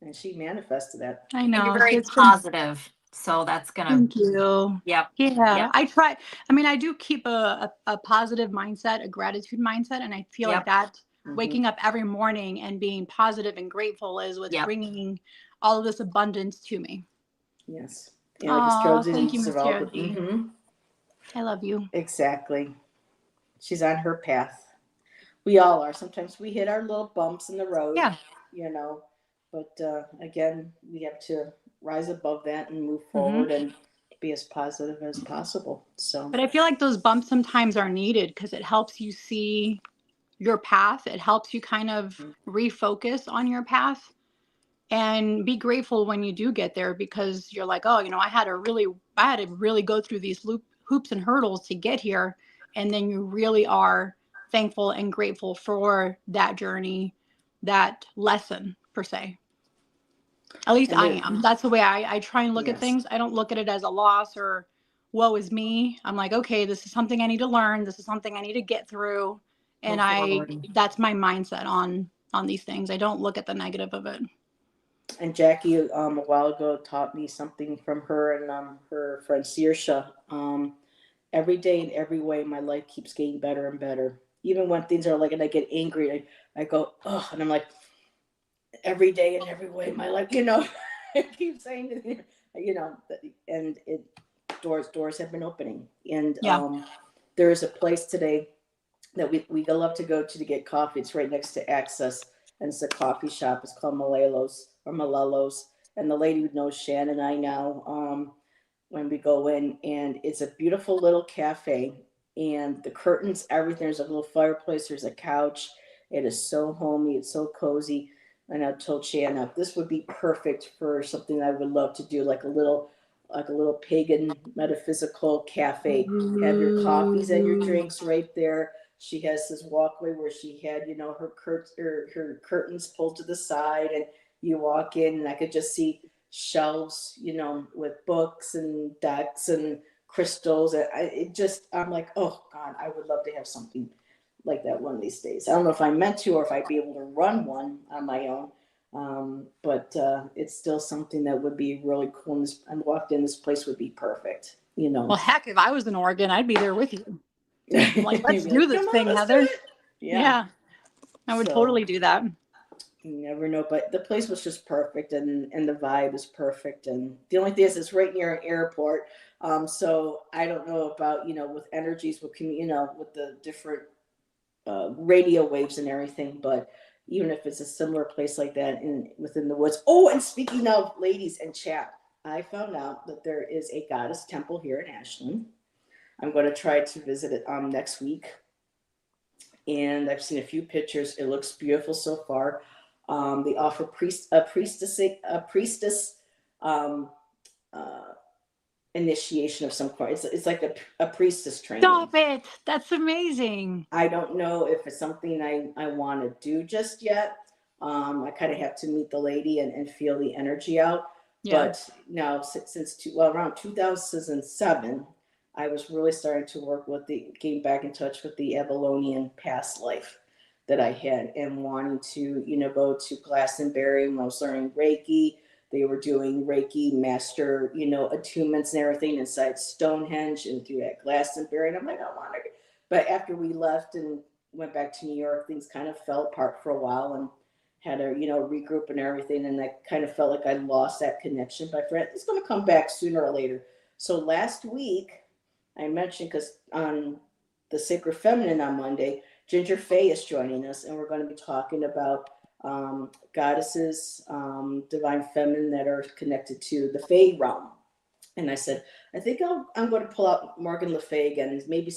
A: and she manifested that.
C: I know.
B: And you're very positive, so that's gonna.
C: Thank you.
B: Yep.
C: Yeah.
B: Yep.
C: I try. I mean, I do keep a positive mindset, a gratitude mindset, and I feel like that waking up every morning and being positive and grateful is what's bringing all of this abundance to me.
A: Yes.
C: Oh, thank you, Miss Charity. I love you.
A: Exactly. She's on her path. We all are. Sometimes we hit our little bumps in the road.
C: Yeah.
A: But again, we have to rise above that and move forward and be as positive as possible. So.
C: But I feel like those bumps sometimes are needed because it helps you see your path. It helps you kind of refocus on your path and be grateful when you do get there, because you're like, oh, I had to really go through these hoops and hurdles to get here. And then you really are thankful and grateful for that journey, that lesson per se. At least I am. That's the way I try and look at things. I don't look at it as a loss or woe is me. I'm like, okay, this is something I need to learn. This is something I need to get through. And that's my mindset on these things. I don't look at the negative of it.
A: And Jackie, a while ago, taught me something from her and her friend Saoirse. Every day in every way, my life keeps getting better and better. Even when things are like, and I get angry, I go, oh, and I'm like, every day in every way, my life, I keep saying, and doors have been opening. And there is a place today that we love to go to get coffee. It's right next to Access, and it's a coffee shop. It's called Malello's, and the lady who knows Shan and I now, when we go in, and it's a beautiful little cafe, and the curtains, everything, there's a little fireplace, there's a couch. It is so homey, it's so cozy. And I told Shanna, this would be perfect for something I would love to do, like a little pagan metaphysical cafe. Have your coffees and your drinks right there. She has this walkway where she had, her curtains pulled to the side, and you walk in, and I could just see shelves, with books and decks and crystals. And I'm like, oh God, I would love to have something like that one of these days. I don't know if I'm meant to, or if I'd be able to run one on my own. But it's still something that would be really cool. And walked in, this place would be perfect,
C: Well, heck, if I was in Oregon, I'd be there with you. I'm like, let's do this thing, Heather. Yeah. I would totally do that.
A: You never know, but the place was just perfect, and the vibe is perfect. And the only thing is, it's right near an airport. So I don't know about with energies, with with the different radio waves and everything. But even if it's a similar place like that in within the woods. Oh, and speaking of ladies and chat, I found out that there is a goddess temple here in Ashland. I'm going to try to visit it next week, and I've seen a few pictures. It looks beautiful so far. They offer priestess um, uh, initiation of some kind. It's like a priestess training.
C: Stop it. That's amazing.
A: I don't know if it's something I want to do just yet. I kind of have to meet the lady and feel the energy out.
C: Yeah.
A: But now, around 2007, I was really starting to work with getting back in touch with the Avalonian past life that I had, and wanting to, go to Glastonbury when I was learning Reiki. They were doing Reiki master, attunements and everything inside Stonehenge and through at Glastonbury. And I'm like, I want to. But after we left and went back to New York, things kind of fell apart for a while, and had to, regroup and everything. And I kind of felt like I lost that connection. But I thought it's going to come back sooner or later. So last week, I mentioned, because on the Sacred Feminine on Monday, Ginger Faye is joining us, and we're going to be talking about goddesses, divine feminine that are connected to the Fae realm. And I said, I think I'm going to pull out Morgan Le Fay again and maybe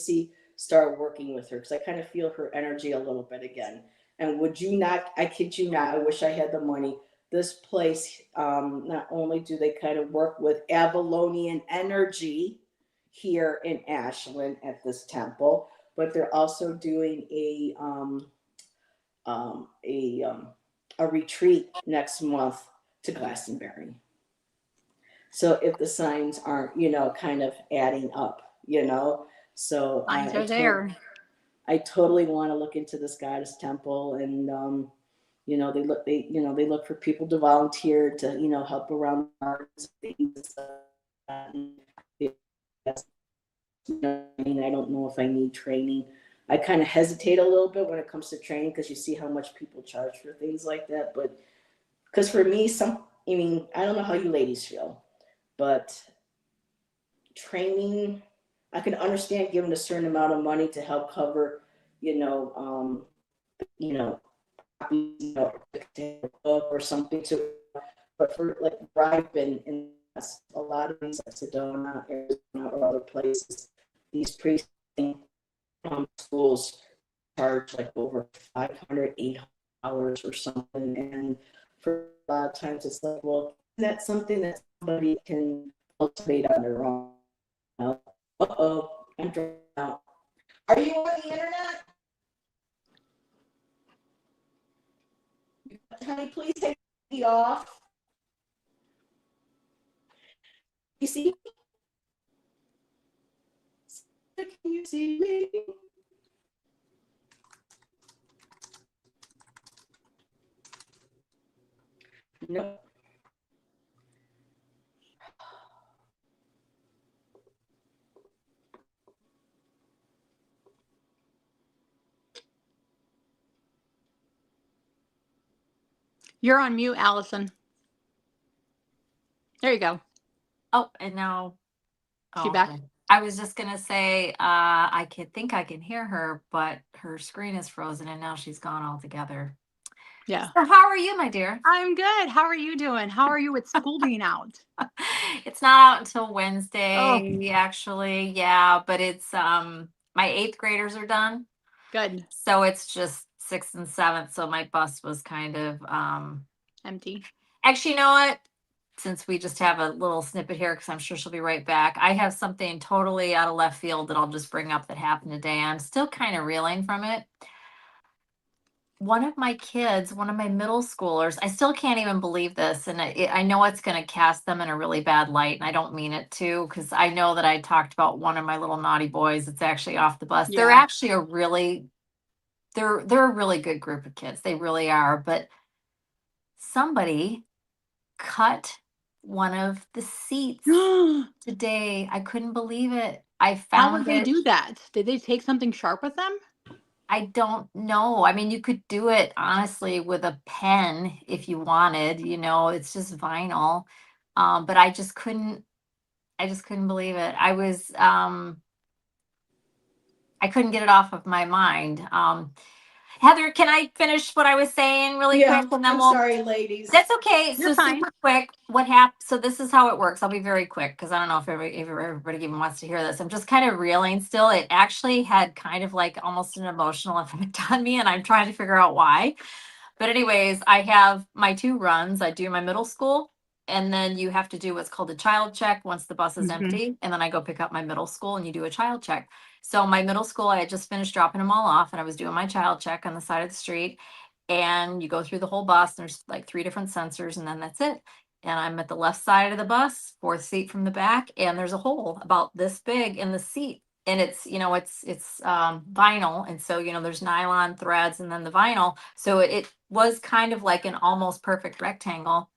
A: start working with her, because I kind of feel her energy a little bit again. And would you not, I kid you not, I wish I had the money. This place, not only do they kind of work with Avalonian energy here in Ashland at this temple, but they're also doing a retreat next month to Glastonbury. So if the signs aren't, kind of adding up, so
C: Signs are there.
A: I totally want to look into this goddess temple, and they look for people to volunteer to help around gardens and things. I don't know if I need training. I kind of hesitate a little bit when it comes to training, because you see how much people charge for things like that. But because for me, I don't know how you ladies feel, but training, I can understand giving a certain amount of money to help cover, or something to, but for like where I've been in a lot of these, like Sedona, Arizona, or other places, these priests schools charge like over $500, $800 or something, and for a lot of times it's like, well, that's something that somebody can cultivate on their own. I'm dropping out. Are you on the internet? Honey, please take me off. You see? Can you see me? No.
C: You're on mute, Allison. There you go.
B: Oh, and now.
C: She back?
B: Okay. I was just gonna say, I think I can hear her, but her screen is frozen and now she's gone altogether.
C: Yeah.
B: So how are you, my dear?
C: I'm good. How are you doing? How are you with school being out?
B: It's not out until Wednesday, actually. Yeah, but it's my 8th graders are done.
C: Good.
B: So it's just 6th and 7th. So my bus was kind of
C: Empty.
B: actually, you know what? Since we just have a little snippet here, because I'm sure she'll be right back, I have something totally out of left field that I'll just bring up that happened today. I'm still kind of reeling from it. One of my kids, one of my middle schoolers, I still can't even believe this. And I know it's going to cast them in a really bad light. And I don't mean it to, because I know that I talked about one of my little naughty boys that's actually off the bus.
C: Yeah.
B: They're actually they're a really good group of kids. They really are. But somebody cut one of the seats today. I couldn't believe it. I
C: How
B: found
C: would they
B: it.
C: do that? Did they take something sharp with them?
B: I don't know. I mean, you could do it honestly with a pen if you wanted, it's just vinyl. But I just couldn't believe it. I couldn't get it off of my mind. Heather, can I finish what I was saying really
A: Yeah,
B: quick? And then
A: I'm
B: we'll
A: sorry, ladies.
B: That's okay.
C: You're
B: So
C: fine.
B: super quick, what happened? So this is how it works. I'll be very quick because I don't know if everybody even wants to hear this. I'm just kind of reeling still. It actually had kind of like almost an emotional effect on me, and I'm trying to figure out why. But anyways, I have my 2 runs. I do my middle school, and then you have to do what's called a child check once the bus is
C: Mhm.
B: empty. And then I go pick up my middle school and you do a child check. So my middle school, I had just finished dropping them all off and I was doing my child check on the side of the street. And you go through the whole bus. There's like 3 different sensors, and then that's it. And I'm at the left side of the bus, 4th seat from the back, and there's a hole about this big in the seat. And it's vinyl, and so there's nylon threads and then the vinyl, so it was kind of like an almost perfect rectangle.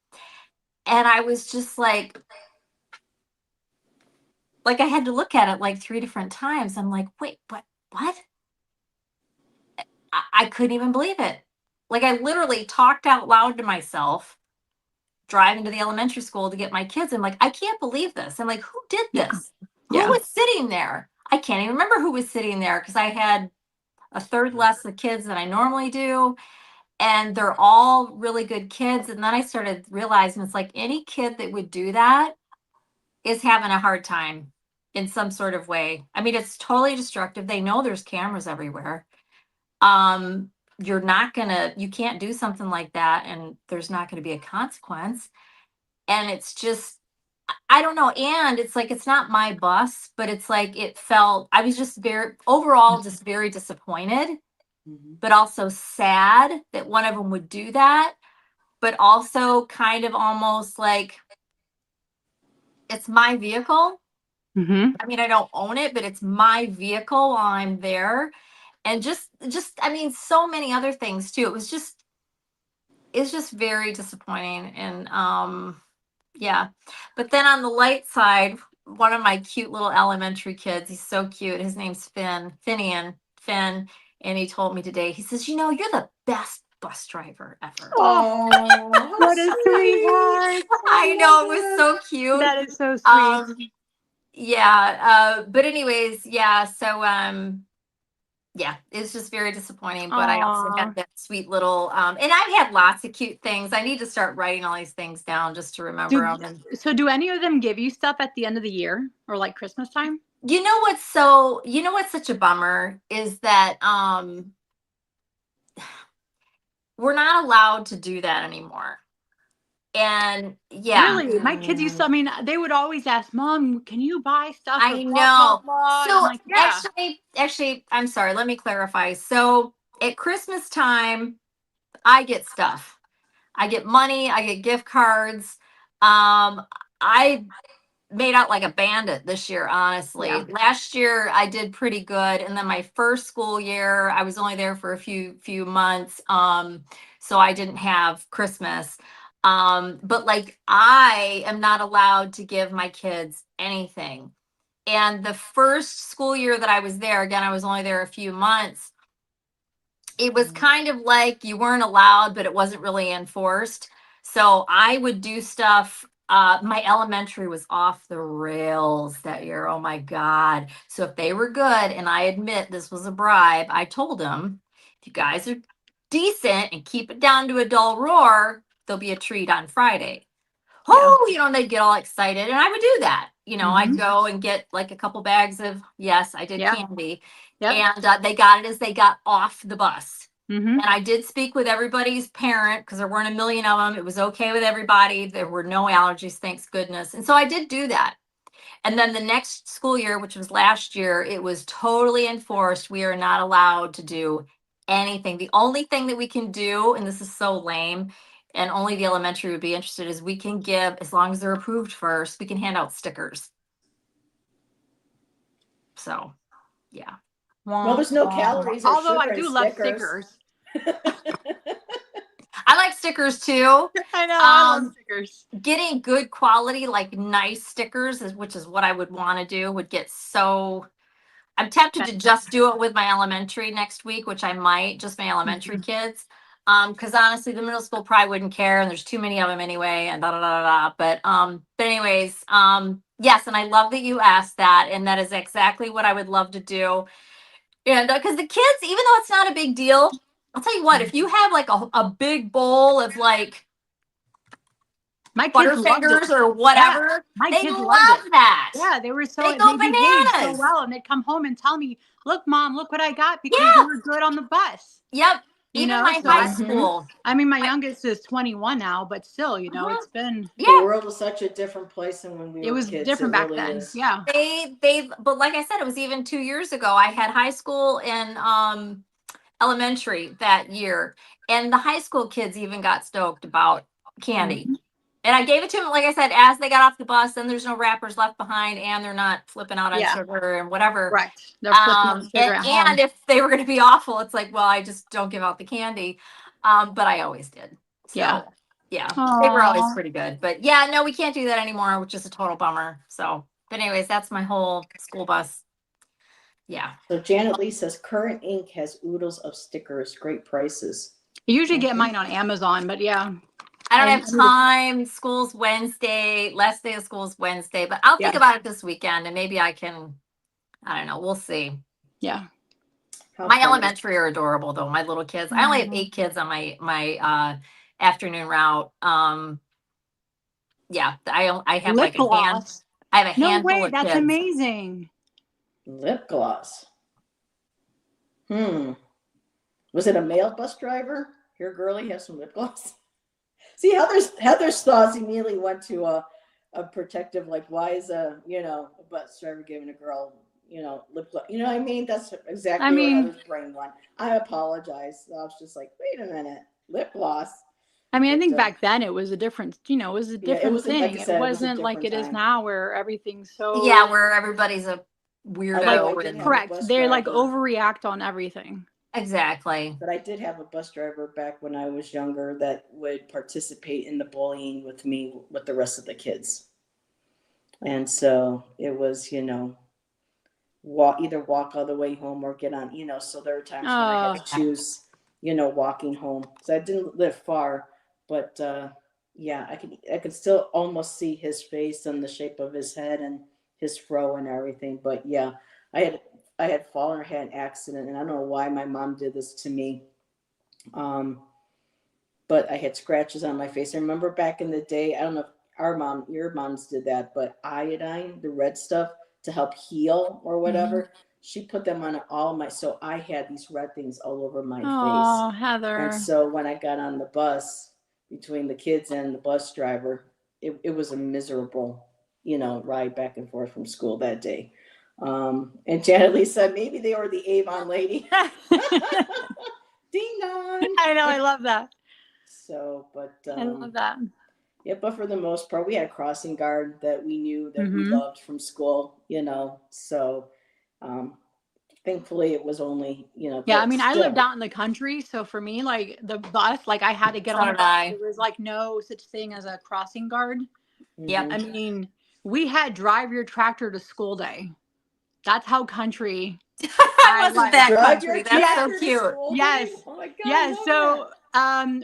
B: And I was just like I had to look at it like 3 different times. I'm like, wait, what? I couldn't even believe it. Like, I literally talked out loud to myself driving to the elementary school to get my kids. I'm like, I can't believe this. I'm like, who did this? Who
C: Yeah.
B: was sitting there? I can't even remember who was sitting there because I had a third less of kids than I normally do. And they're all really good kids. And then I started realizing it's like any kid that would do that is having a hard time in some sort of way. I mean, it's totally destructive. They know there's cameras everywhere. You can't do something like that and there's not going to be a consequence. And it's just, I don't know. And it's like, it's not my bus, but it's like, I was just overall, just very disappointed, but also sad that one of them would do that, but also kind of almost like it's my vehicle.
C: Mm-hmm.
B: I mean, I don't own it, but it's my vehicle while I'm there. And I mean, so many other things too. It's just very disappointing. And yeah. But then on the light side, one of my cute little elementary kids, he's so cute. His name's Finn. And he told me today, he says, you're the best bus driver ever.
A: Oh,
C: What a sweetheart.
B: I know, it was so cute.
C: That is so sweet.
B: Yeah. But anyways, yeah. So yeah, it's just very disappointing. But I also
C: Aw.
B: had that sweet little and I've had lots of cute things. I need to start writing all these things down just to remember them.
C: So do any of them give you stuff at the end of the year or like Christmas time?
B: What's such a bummer is that we're not allowed to do that anymore. And yeah.
C: Really? My kids used to, I mean, they would always ask, Mom, can you buy stuff?
B: I
C: Blah, blah,
B: know.
C: blah. And
B: So
C: I'm like, yeah.
B: actually, I'm sorry. Let me clarify. So at Christmas time, I get stuff. I get money. I get gift cards. I made out like a bandit this year, honestly.
C: Yeah.
B: Last year I did pretty good, and then my first school year I was only there for a few months, so I didn't have Christmas. But like I am not allowed to give my kids anything. And the first school year that I was there, again, I was only there a few months. It was kind of like you weren't allowed, but it wasn't really enforced. So I would do stuff. My elementary was off the rails that year. Oh my God. So if they were good, and I admit this was a bribe, I told them, if you guys are decent and keep it down to a dull roar, there'll be a treat on Friday. And they'd get all excited. And I would do that. I'd go and get like a couple bags of, yes, I did candy.
C: Yep.
B: And they got it as they got off the bus.
C: Mm-hmm.
B: And I did speak with everybody's parent because there weren't a million of them. It was okay with everybody. There were no allergies, thanks goodness. And so I did do that. And then the next school year, which was last year, it was totally enforced. We are not allowed to do anything. The only thing that we can do, and this is so lame, and only the elementary would be interested, is we can give, as long as they're approved first, we can hand out stickers. So, yeah.
A: Well, there's no calories or
C: Although
A: sugar
C: I do
A: in
C: love
A: stickers.
B: I like stickers too.
C: I know. I love stickers.
B: Getting good quality, like nice stickers, which is what I would want to do, would get so. I'm tempted to just do it with my elementary next week, which I might, just my elementary kids. Because honestly, the middle school probably wouldn't care, and there's too many of them anyway, and da da da da da. But anyways, yes, and I love that you asked that, and that is exactly what I would love to do. And because the kids, even though it's not a big deal, I'll tell you what, if you have like a big bowl of like
C: My kids loved it.
B: Butterfingers or whatever,
C: my
B: they
C: kids
B: love
C: loved it.
B: that.
C: Yeah, they were so
B: They go
C: behaved so
B: bananas.
C: well, and they'd come home and tell me, "Look, Mom, look what I got because
B: Yeah.
C: you were good on the bus."
B: Yep.
C: You
B: Even
C: know,
B: my
C: so
B: high school.
C: I mean, my youngest is 21 now, but still, you know, it's been
A: The
B: Yeah.
A: world was such a different place than when we
C: it
A: were
C: was
A: kids.
C: different
A: It
C: back
A: really
C: then.
A: is.
C: Yeah.
B: But like I said, it was even 2 years ago. I had high school and elementary that year, and the high school kids even got stoked about candy.
C: Mhm.
B: And I gave it to them, like I said, as they got off the bus. Then there's no wrappers left behind, and they're not flipping out on
C: Yeah.
B: sugar and whatever.
C: Right. They're flipping on sugar at home.
B: And if they were going to be awful, it's like, well, I just don't give out the candy. But I always did. So
C: Yeah.
B: yeah, they were always
C: Aw.
B: pretty good. But yeah, no, we can't do that anymore, which is a total bummer. So, but anyways, that's my whole school bus. Yeah.
A: So Janet Lee says current ink has oodles of stickers, great prices.
C: I usually get mine on Amazon, but yeah.
B: I don't
C: I
B: have
C: need to-
B: time. School's Wednesday. Last day of school's Wednesday, but I'll think
C: Yeah.
B: about it this weekend and maybe I can, I don't know. We'll see.
C: Yeah.
A: How
B: My
A: funny.
B: elementary are adorable though. My little kids. I only have 8 kids on my afternoon route. Yeah, I have
C: Lip
B: like a hand.
C: gloss.
B: I have a
C: No
B: handful
C: way,
B: of
C: that's
B: kids.
C: amazing.
A: Lip gloss. Was it a male bus driver? Here, girlie, have some lip gloss. See, Heather's thoughts immediately went to a protective, like, why is a bus driver giving a girl lip gloss? You know what I mean? That's exactly what Heather's brain went. I apologize. I was just like, wait a minute, lip gloss.
C: I mean, I think back then it was a different, it was a different thing.
A: Like I said,
C: it wasn't like it is
A: time.
C: now where everything's so
B: where everybody's a weirdo.
A: Like,
C: correct. They like overreact on everything.
B: Exactly.
A: But I did have a bus driver back when I was younger that would participate in the bullying with me with the rest of the kids. And so it was, either walk all the way home or get on, so there were times when I had to choose, walking home. So I didn't live far, but yeah, I could still almost see his face and the shape of his head and his fro and everything. But yeah, I had fallen or had an accident, and I don't know why my mom did this to me. But I had scratches on my face. I remember back in the day, I don't know if your moms did that, but iodine, the red stuff to help heal or whatever, she put them on so I had these red things all over my face.
C: Oh, Heather.
A: And so when I got on the bus between the kids and the bus driver, it was a miserable, ride back and forth from school that day. And Janet Lee said maybe they were the Avon lady. Ding dong.
C: I know, I love that.
A: So, but
C: I love that.
A: Yeah, but for the most part, we had a crossing guard that we knew that we loved from school, So, thankfully, it was only,
C: Yeah, I mean, I lived out in the country, so for me, like the bus, like I had to get on the bus. There was like no such thing as a crossing guard.
B: Yep.
C: I mean, we had drive your tractor to school day. That's how country.
B: I wasn't that country. That's so cute.
C: Yes.
A: Oh my God.
C: Yes. So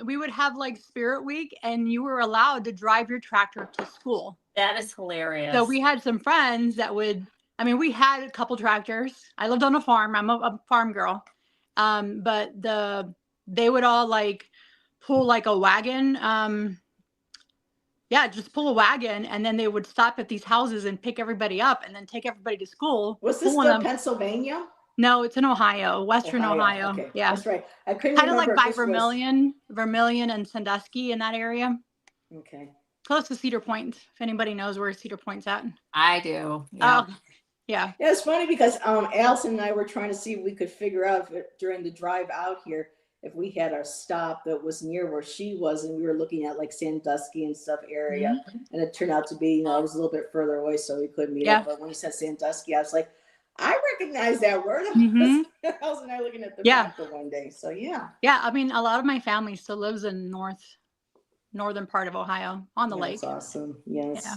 C: we would have like Spirit Week, and you were allowed to drive your tractor to school.
B: That is hilarious.
C: So we had some friends that would. I mean, we had a couple tractors. I lived on a farm. I'm a farm girl. But they would all like pull like a wagon. Just pull a wagon, and then they would stop at these houses and pick everybody up and then take everybody to school.
A: Was this in Pennsylvania?
C: No, it's in Ohio, Western Ohio.
A: Okay.
C: Yeah.
A: That's right. I couldn't
C: kind of
A: remember
C: like by Vermilion and Sandusky in that area.
A: Okay.
C: Close to Cedar Point, if anybody knows where Cedar Point's at.
B: I do. Yeah.
C: Yeah.
A: Yeah, it's funny because Allyson and I were trying to see if we could figure out during the drive out here if we had our stop that was near where she was, and we were looking at like Sandusky and stuff area, and it turned out to be, it was a little bit further away, so we couldn't meet up. But when you said Sandusky, I was like, I recognize that word. Allyson and I looking at the map the one day. So yeah.
C: Yeah, I mean, a lot of my family still lives in northern part of Ohio on the lake.
A: That's awesome. Yes.
C: Yeah.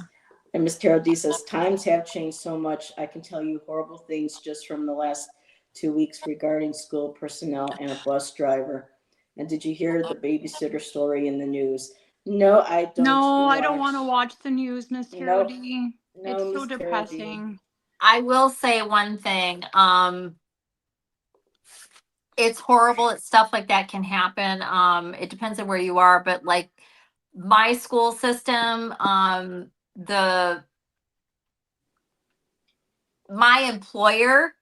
A: And Miss Carol D says, times have changed so much. I can tell you horrible things just from the last 2 weeks regarding school personnel and a bus driver. And did you hear the babysitter story in the news? No, I don't
C: No, I don't want to
A: watch.
C: watch the news, Miss Carol
A: Nope.
C: D.
A: No,
C: It's so
A: Miss Carol D.
C: depressing.
B: I will say one thing. It's horrible. It's stuff like that can happen. It depends on where you are, but like my school system, my employer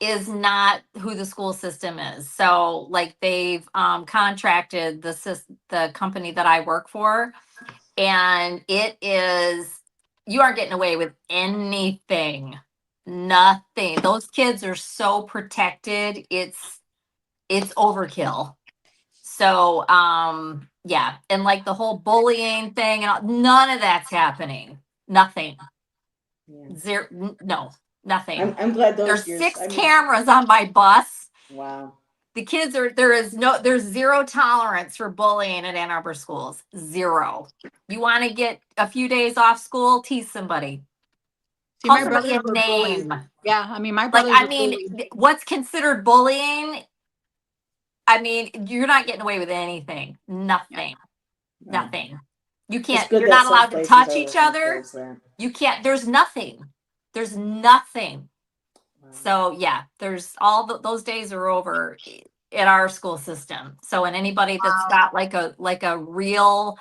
B: is not who the school system is. So like they've contracted the company that I work for, and it is, you aren't getting away with anything. Nothing. Those kids are so protected. It's overkill. So yeah, and like the whole bullying thing and none of that's happening. Nothing.
A: Yeah.
B: Zero. No, nothing.
A: I'm glad those
B: There's
A: years.
B: 6 cameras on my bus.
A: Wow.
B: The kids are, there's zero tolerance for bullying at Ann Arbor schools. Zero. You want to get a few days off school, tease somebody.
C: See,
B: Call
C: my
B: somebody
C: brothers
B: a
C: were bullied.
B: name.
C: Yeah, I mean, my
B: Like,
C: brothers
B: I
C: were
B: mean,
C: bullied.
B: what's considered bullying? I mean, you're not getting away with anything. Nothing.
A: Right.
B: Nothing. You
A: It's
B: can't,
A: good
B: you're
A: that
B: not
A: some
B: allowed to
A: places
B: touch
A: are
B: each
A: working
B: other.
A: towards that.
B: You can't, there's nothing. There's nothing.
A: Wow.
B: So yeah, there's those days are over in our school system. So, and anybody that's got like a real,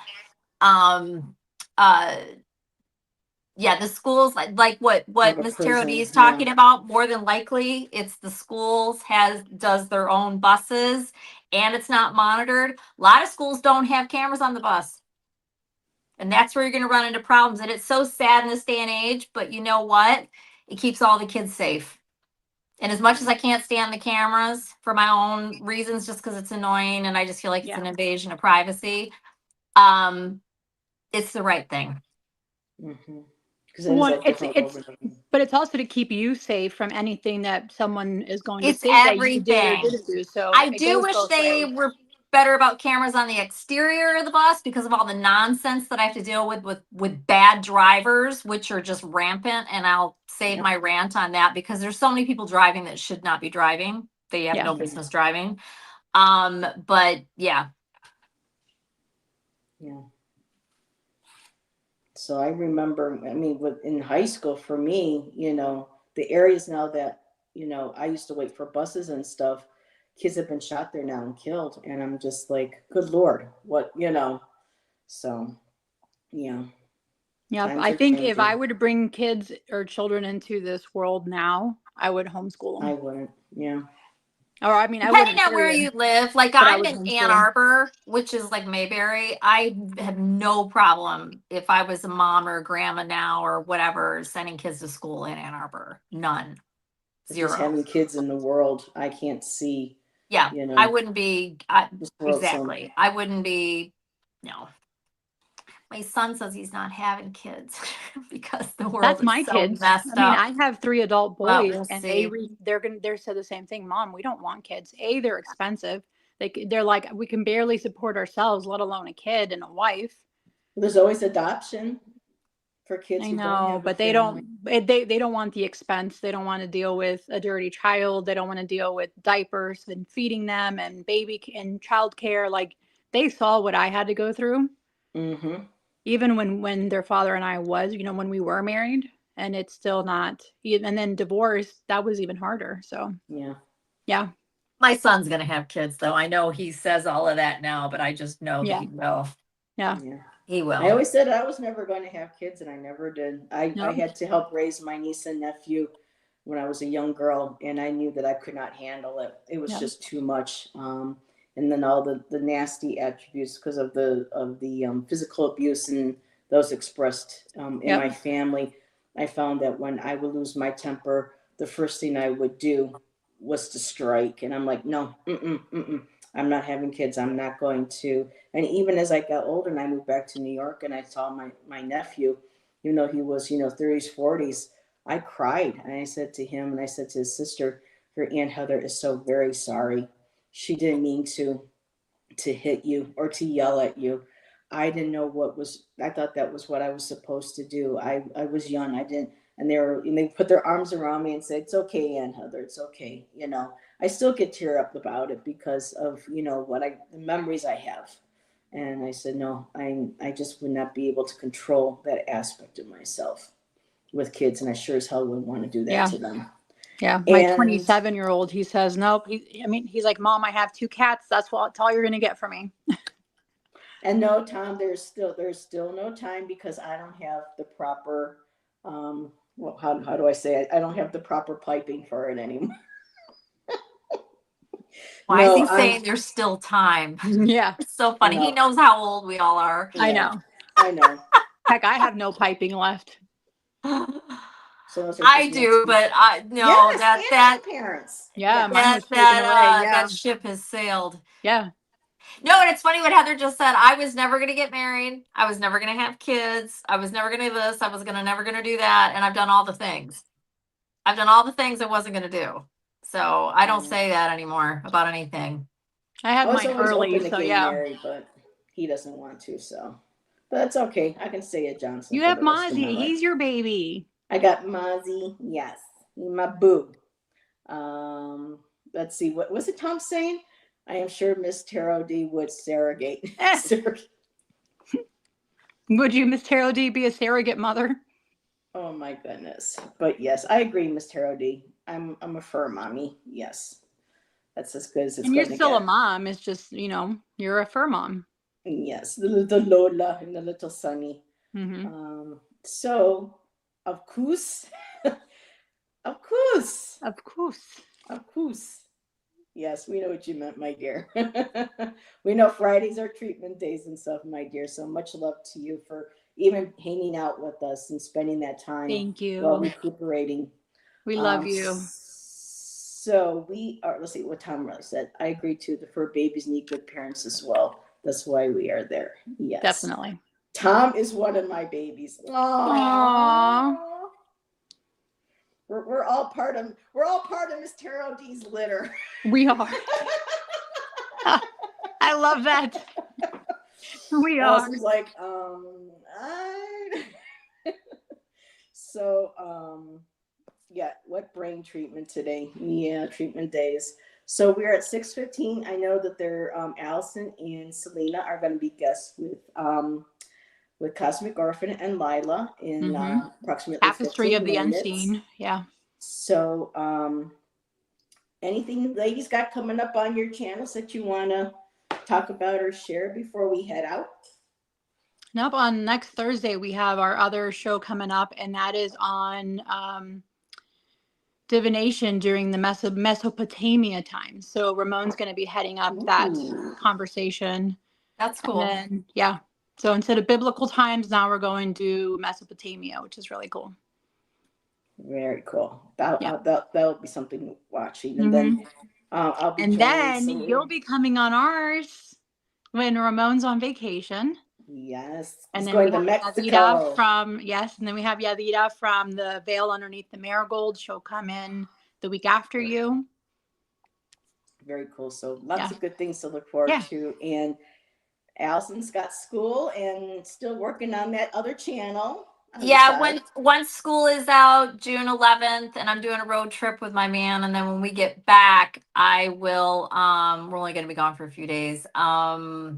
B: um, uh, yeah, the schools like what
A: Have a
B: Miss Terody
A: prison,
B: is
A: yeah.
B: talking about. More than likely, it's the schools does their own buses, and it's not monitored. A lot of schools don't have cameras on the bus. And that's where you're going to run into problems. And it's so sad in this day and age, but you know what? It keeps all the kids safe. And as much as I can't stand the cameras for my own reasons, just because it's annoying and I just feel like it's an invasion of privacy, it's the right thing.
A: Mm-hmm. Because it is that different.
C: But it's also to keep you safe from anything that someone is going to
B: It's
C: say that you did or
B: everything.
C: didn't do. So
B: I
C: it
B: do
C: goes
B: wish
C: both
B: they
C: ways.
B: were better about cameras on the exterior of the bus because of all the nonsense that I have to deal with bad drivers, which are just rampant. And I'll save my rant on that because there's so many people driving that should not be driving. They have no business driving. But yeah.
A: Yeah. So I remember, I mean, in high school for me, the areas now that, I used to wait for buses and stuff, kids have been shot there now and killed. And I'm just like, good Lord, what, so, yeah.
C: Yeah, I think if I were to bring kids or children into this world now, I would homeschool them.
A: I wouldn't, yeah.
C: Or I mean,
B: Depending
C: I
B: on where you live, like I'm in Ann Arbor, which is like Mayberry. I have no problem if I was a mom or a grandma now or whatever sending kids to school in Ann Arbor. None. Zero.
A: Just having kids in the world, I can't see.
B: Yeah, I wouldn't be exactly. I wouldn't be. No. My son says he's not having kids because the world
C: That's
B: is
C: my
B: so
C: kids.
B: messed
C: I mean,
B: up.
C: I have 3 adult boys,
B: Well, we'll
C: and
B: see.
C: they're said the same thing. Mom, we don't want kids. They're expensive. They're like, we can barely support ourselves, let alone a kid and a wife.
A: There's always adoption for kids.
C: I
A: who
C: know,
A: don't have
C: but
A: a
C: they
A: family.
C: they don't want the expense. They don't want to deal with a dirty child. They don't want to deal with diapers and feeding them and and childcare. Like they saw what I had to go through.
A: Mm-hmm.
C: Even when their father and I was, when we were married, and it's still not. And then divorce, that was even harder. So yeah.
B: My son's gonna have kids, though. I know he says all of that now, but I just know that he will.
C: Yeah.
B: He will.
A: I always said I was never going to have kids, and I never did. I had to help raise my niece and nephew when I was a young girl, and I knew that I could not handle it. It was just too much. And then all the nasty attributes because of the physical abuse and those expressed in my family. I found that when I would lose my temper, the first thing I would do was to strike, and I'm like, no, I'm not having kids. I'm not going to. And even as I got older and I moved back to New York and I saw my nephew, even though he was 30s, 40s, I cried. And I said to him, and I said to his sister, your Aunt Heather is so very sorry. She didn't mean to hit you or to yell at you. I didn't know I thought that was what I was supposed to do. I was young. I didn't, and they put their arms around me and said, it's okay, Aunt Heather, it's okay. I still get tear up about it because of, the memories I have. And I said, no, I just would not be able to control that aspect of myself with kids. And I sure as hell wouldn't want to do that
C: Yeah.
A: to them.
C: Yeah. My
A: And
C: 27-year-old, he says, nope. He's like, Mom, I have 2 cats. That's all you're going to get from me.
A: And no, Tom, there's still no time because I don't have the proper, how do I say it? I don't have the proper piping for it anymore.
B: Why is he
A: No,
B: saying there's still time?
C: Yeah.
B: It's so funny. He knows how old we all are.
C: I
A: Yeah,
C: know.
A: I know.
C: Heck, I have no piping left.
A: So those are
B: I
A: just
B: do, but
A: yes,
B: that
A: and parents.
C: Yeah,
A: Yes.
C: mine was taken away. Yeah.
B: that ship has sailed.
C: Yeah.
B: No, and it's funny what Heather just said. I was never going to get married. I was never going to have kids. I was never going to do this. I was never going to do that. And I've done all the things. I've done all the things I wasn't going to do. So I don't say that anymore about anything.
C: I had
A: I was
C: mine
A: always
C: early,
A: open to
C: so
A: getting
C: yeah.
A: married, but he doesn't want to. So, but that's okay. I can stay at Johnson.
C: You
A: for
C: have
A: the rest of my
C: Mozzie.
A: life.
C: He's your baby.
A: I got Mozzie. Yes, my boo. Let's see. What was it Tom saying? I am sure Miss Taro D would surrogate.
C: Would you, Miss Taro D, be a surrogate mother?
A: Oh my goodness. But yes, I agree, Miss Taro D. I'm a fur mommy. Yes. That's as good as it's
C: And
A: going
C: you're
A: to
C: still
A: get.
C: a mom. It's just, you're a fur mom.
A: Yes, the little Lola and the little Sunny.
C: Mm-hmm.
A: So, of course, of course,
C: Of course.
A: of course. Yes, we know what you meant, my dear. We know Fridays are treatment days and stuff, my dear. So much love to you for even hanging out with us and spending that time
C: Thank
A: while
C: you.
A: recuperating.
C: We love you.
A: So we are, let's see what Tom really said. I agree too. The fur babies need good parents as well. That's why we are there. Yes.
C: Definitely.
A: Tom is one of my babies.
C: Aww.
A: We're all part of Miss Taro D's litter.
C: We are. I love that. We are.
A: Allison's like, So, yeah, what brain treatment today? Yeah, treatment days. So we're at 6:15. I know that Allyson and Selena are going to be guests with Cosmic Orphan and Lila in approximately
C: Tapestry
A: 15
C: of the
A: minutes.
C: Unseen. Yeah.
A: So, anything ladies got coming up on your channels that you want to talk about or share before we head out?
C: Nope. On next Thursday, we have our other show coming up, and that is on divination during the Mesopotamia time. So Ramon's going to be heading up that conversation.
B: That's cool.
C: And then, yeah. So instead of biblical times, now we're going to Mesopotamia, which is really cool.
A: Very cool. That'll be something watching. And then I'll be
C: and then
A: Selena.
C: You'll be coming on ours when Ramon's on vacation.
A: Yes.
C: And
A: He's
C: then
A: going to
C: we have
A: Mexico.
C: And then we have Yadira from the Veil Underneath the Marigold. She'll come in the week after you.
A: Very cool. So lots of good things to look forward to. And Allison's got school and still working on that other channel.
B: Yeah, once school is out, June 11th, and I'm doing a road trip with my man, and then when we get back, I will we're only going to be gone for a few days. I'll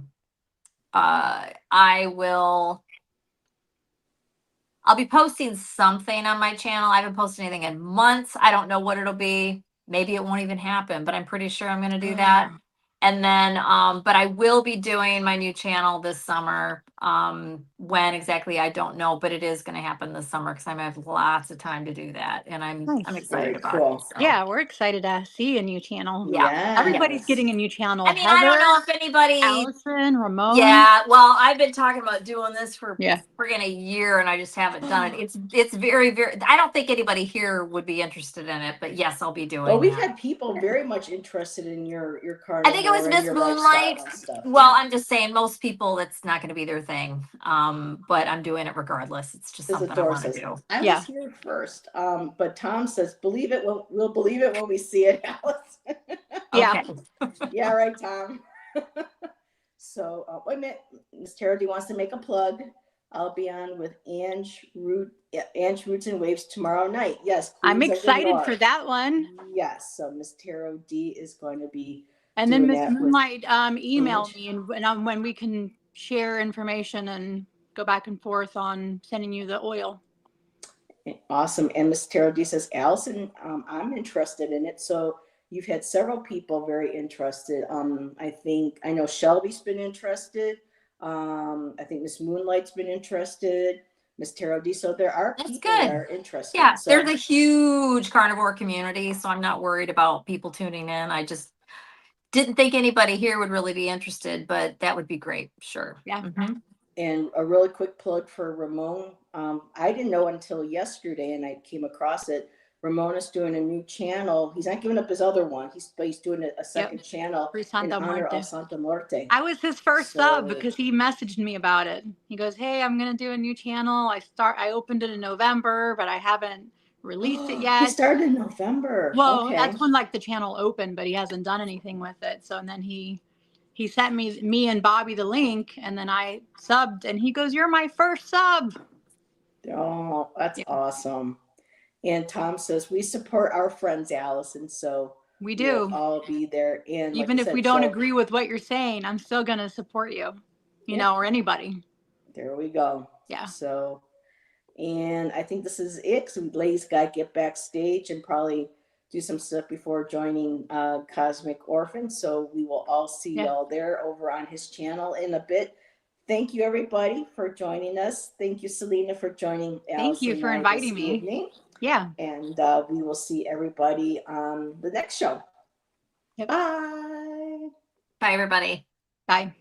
B: be posting something on my channel. I haven't posted anything in months. I don't know what it'll be. Maybe it won't even happen, but I'm pretty sure I'm going to do that. And then, but I will be doing my new channel this summer. When exactly, I don't know, but it is going to happen this summer because I'm going to have lots of time to do that. And I'm excited about it. So.
C: Yeah, we're excited to see a new channel.
A: Yeah.
C: Everybody's getting a new channel.
B: I mean, I don't know if anybody.
C: Allyson, Ramon.
B: Yeah, well, I've been talking about doing this for
C: friggin'
B: a year and I just haven't done it. It's very, very, I don't think anybody here would be interested in it, but yes, I'll be doing it.
A: Well, we've had people very much interested in your carnival.
B: I think it was Miss Moonlight. Well, I'm just saying most people, it's not going to be their thing. But I'm doing it regardless. It's just something I want to do.
A: I was here first. But Tom says, believe it, we'll believe it when we see it, Alice.
B: Yeah.
A: Yeah, right, Tom. So wait a minute, Miss Tara D wants to make a plug. I'll be on with Ange Roots and Waves tomorrow night. Yes,
C: I'm
A: Queens of the
C: excited
A: North.
C: for that one.
A: Yes, so Miss Tara D is going to be
C: And then
A: doing
C: Miss
A: that with
C: Moonlight email
A: Ange.
C: me and when we can share information and go back and forth on sending you the oil.
A: Awesome. And Miss Tara D says, Allyson, I'm interested in it. So you've had several people very interested. I know Shelby's been interested. I think Miss Moonlight's been interested. Miss Tara D. So there are
B: That's
A: people that
B: good.
A: are interested.
B: Yeah,
A: So
B: there's a huge carnivore community, so I'm not worried about people tuning in. I just didn't think anybody here would really be interested, but that would be great. Sure.
C: Yeah.
B: Mhm.
A: and a really quick plug for Ramon. I didn't know until yesterday, and I came across it. Ramon is doing a new channel. He's not giving up his other one. He's doing a second channel
C: For
A: in
C: Santa
A: honor
C: Muerte.
A: of Santa Muerte.
C: I was his first sub
A: So
C: because he messaged me about it. He goes, "Hey, I'm gonna do a new channel. I opened it in November, but I haven't released it
A: he
C: yet."
A: started in November.
C: Well,
A: Okay.
C: that's when like the channel opened, but he hasn't done anything with it. So and then he sent me and Bobby the link, and then I subbed, and he goes, "You're my first sub."
A: Oh, that's
C: Yeah.
A: awesome. And Tom says we support our friends, Allyson. So
C: We
A: we'll
C: do.
A: all be there. And like
C: Even
A: I
C: if we
A: said,
C: don't
A: so
C: agree with what you're saying, I'm still gonna support you. You know, or anybody.
A: there we go.
C: Yeah.
A: So, and I think this is it. So ladies got to get backstage and probably do some stuff before joining Cosmic Orphan. So we will all see y'all there over on his channel in a bit. Thank you, everybody, for joining us. Thank you, Selena, for joining
C: Thank you
A: Allyson
C: for
A: and I
C: inviting
A: this
C: me.
A: evening.
C: Yeah.
A: And we will see everybody on the next show.
C: Yep.
A: Bye.
B: Bye, everybody.
C: Bye.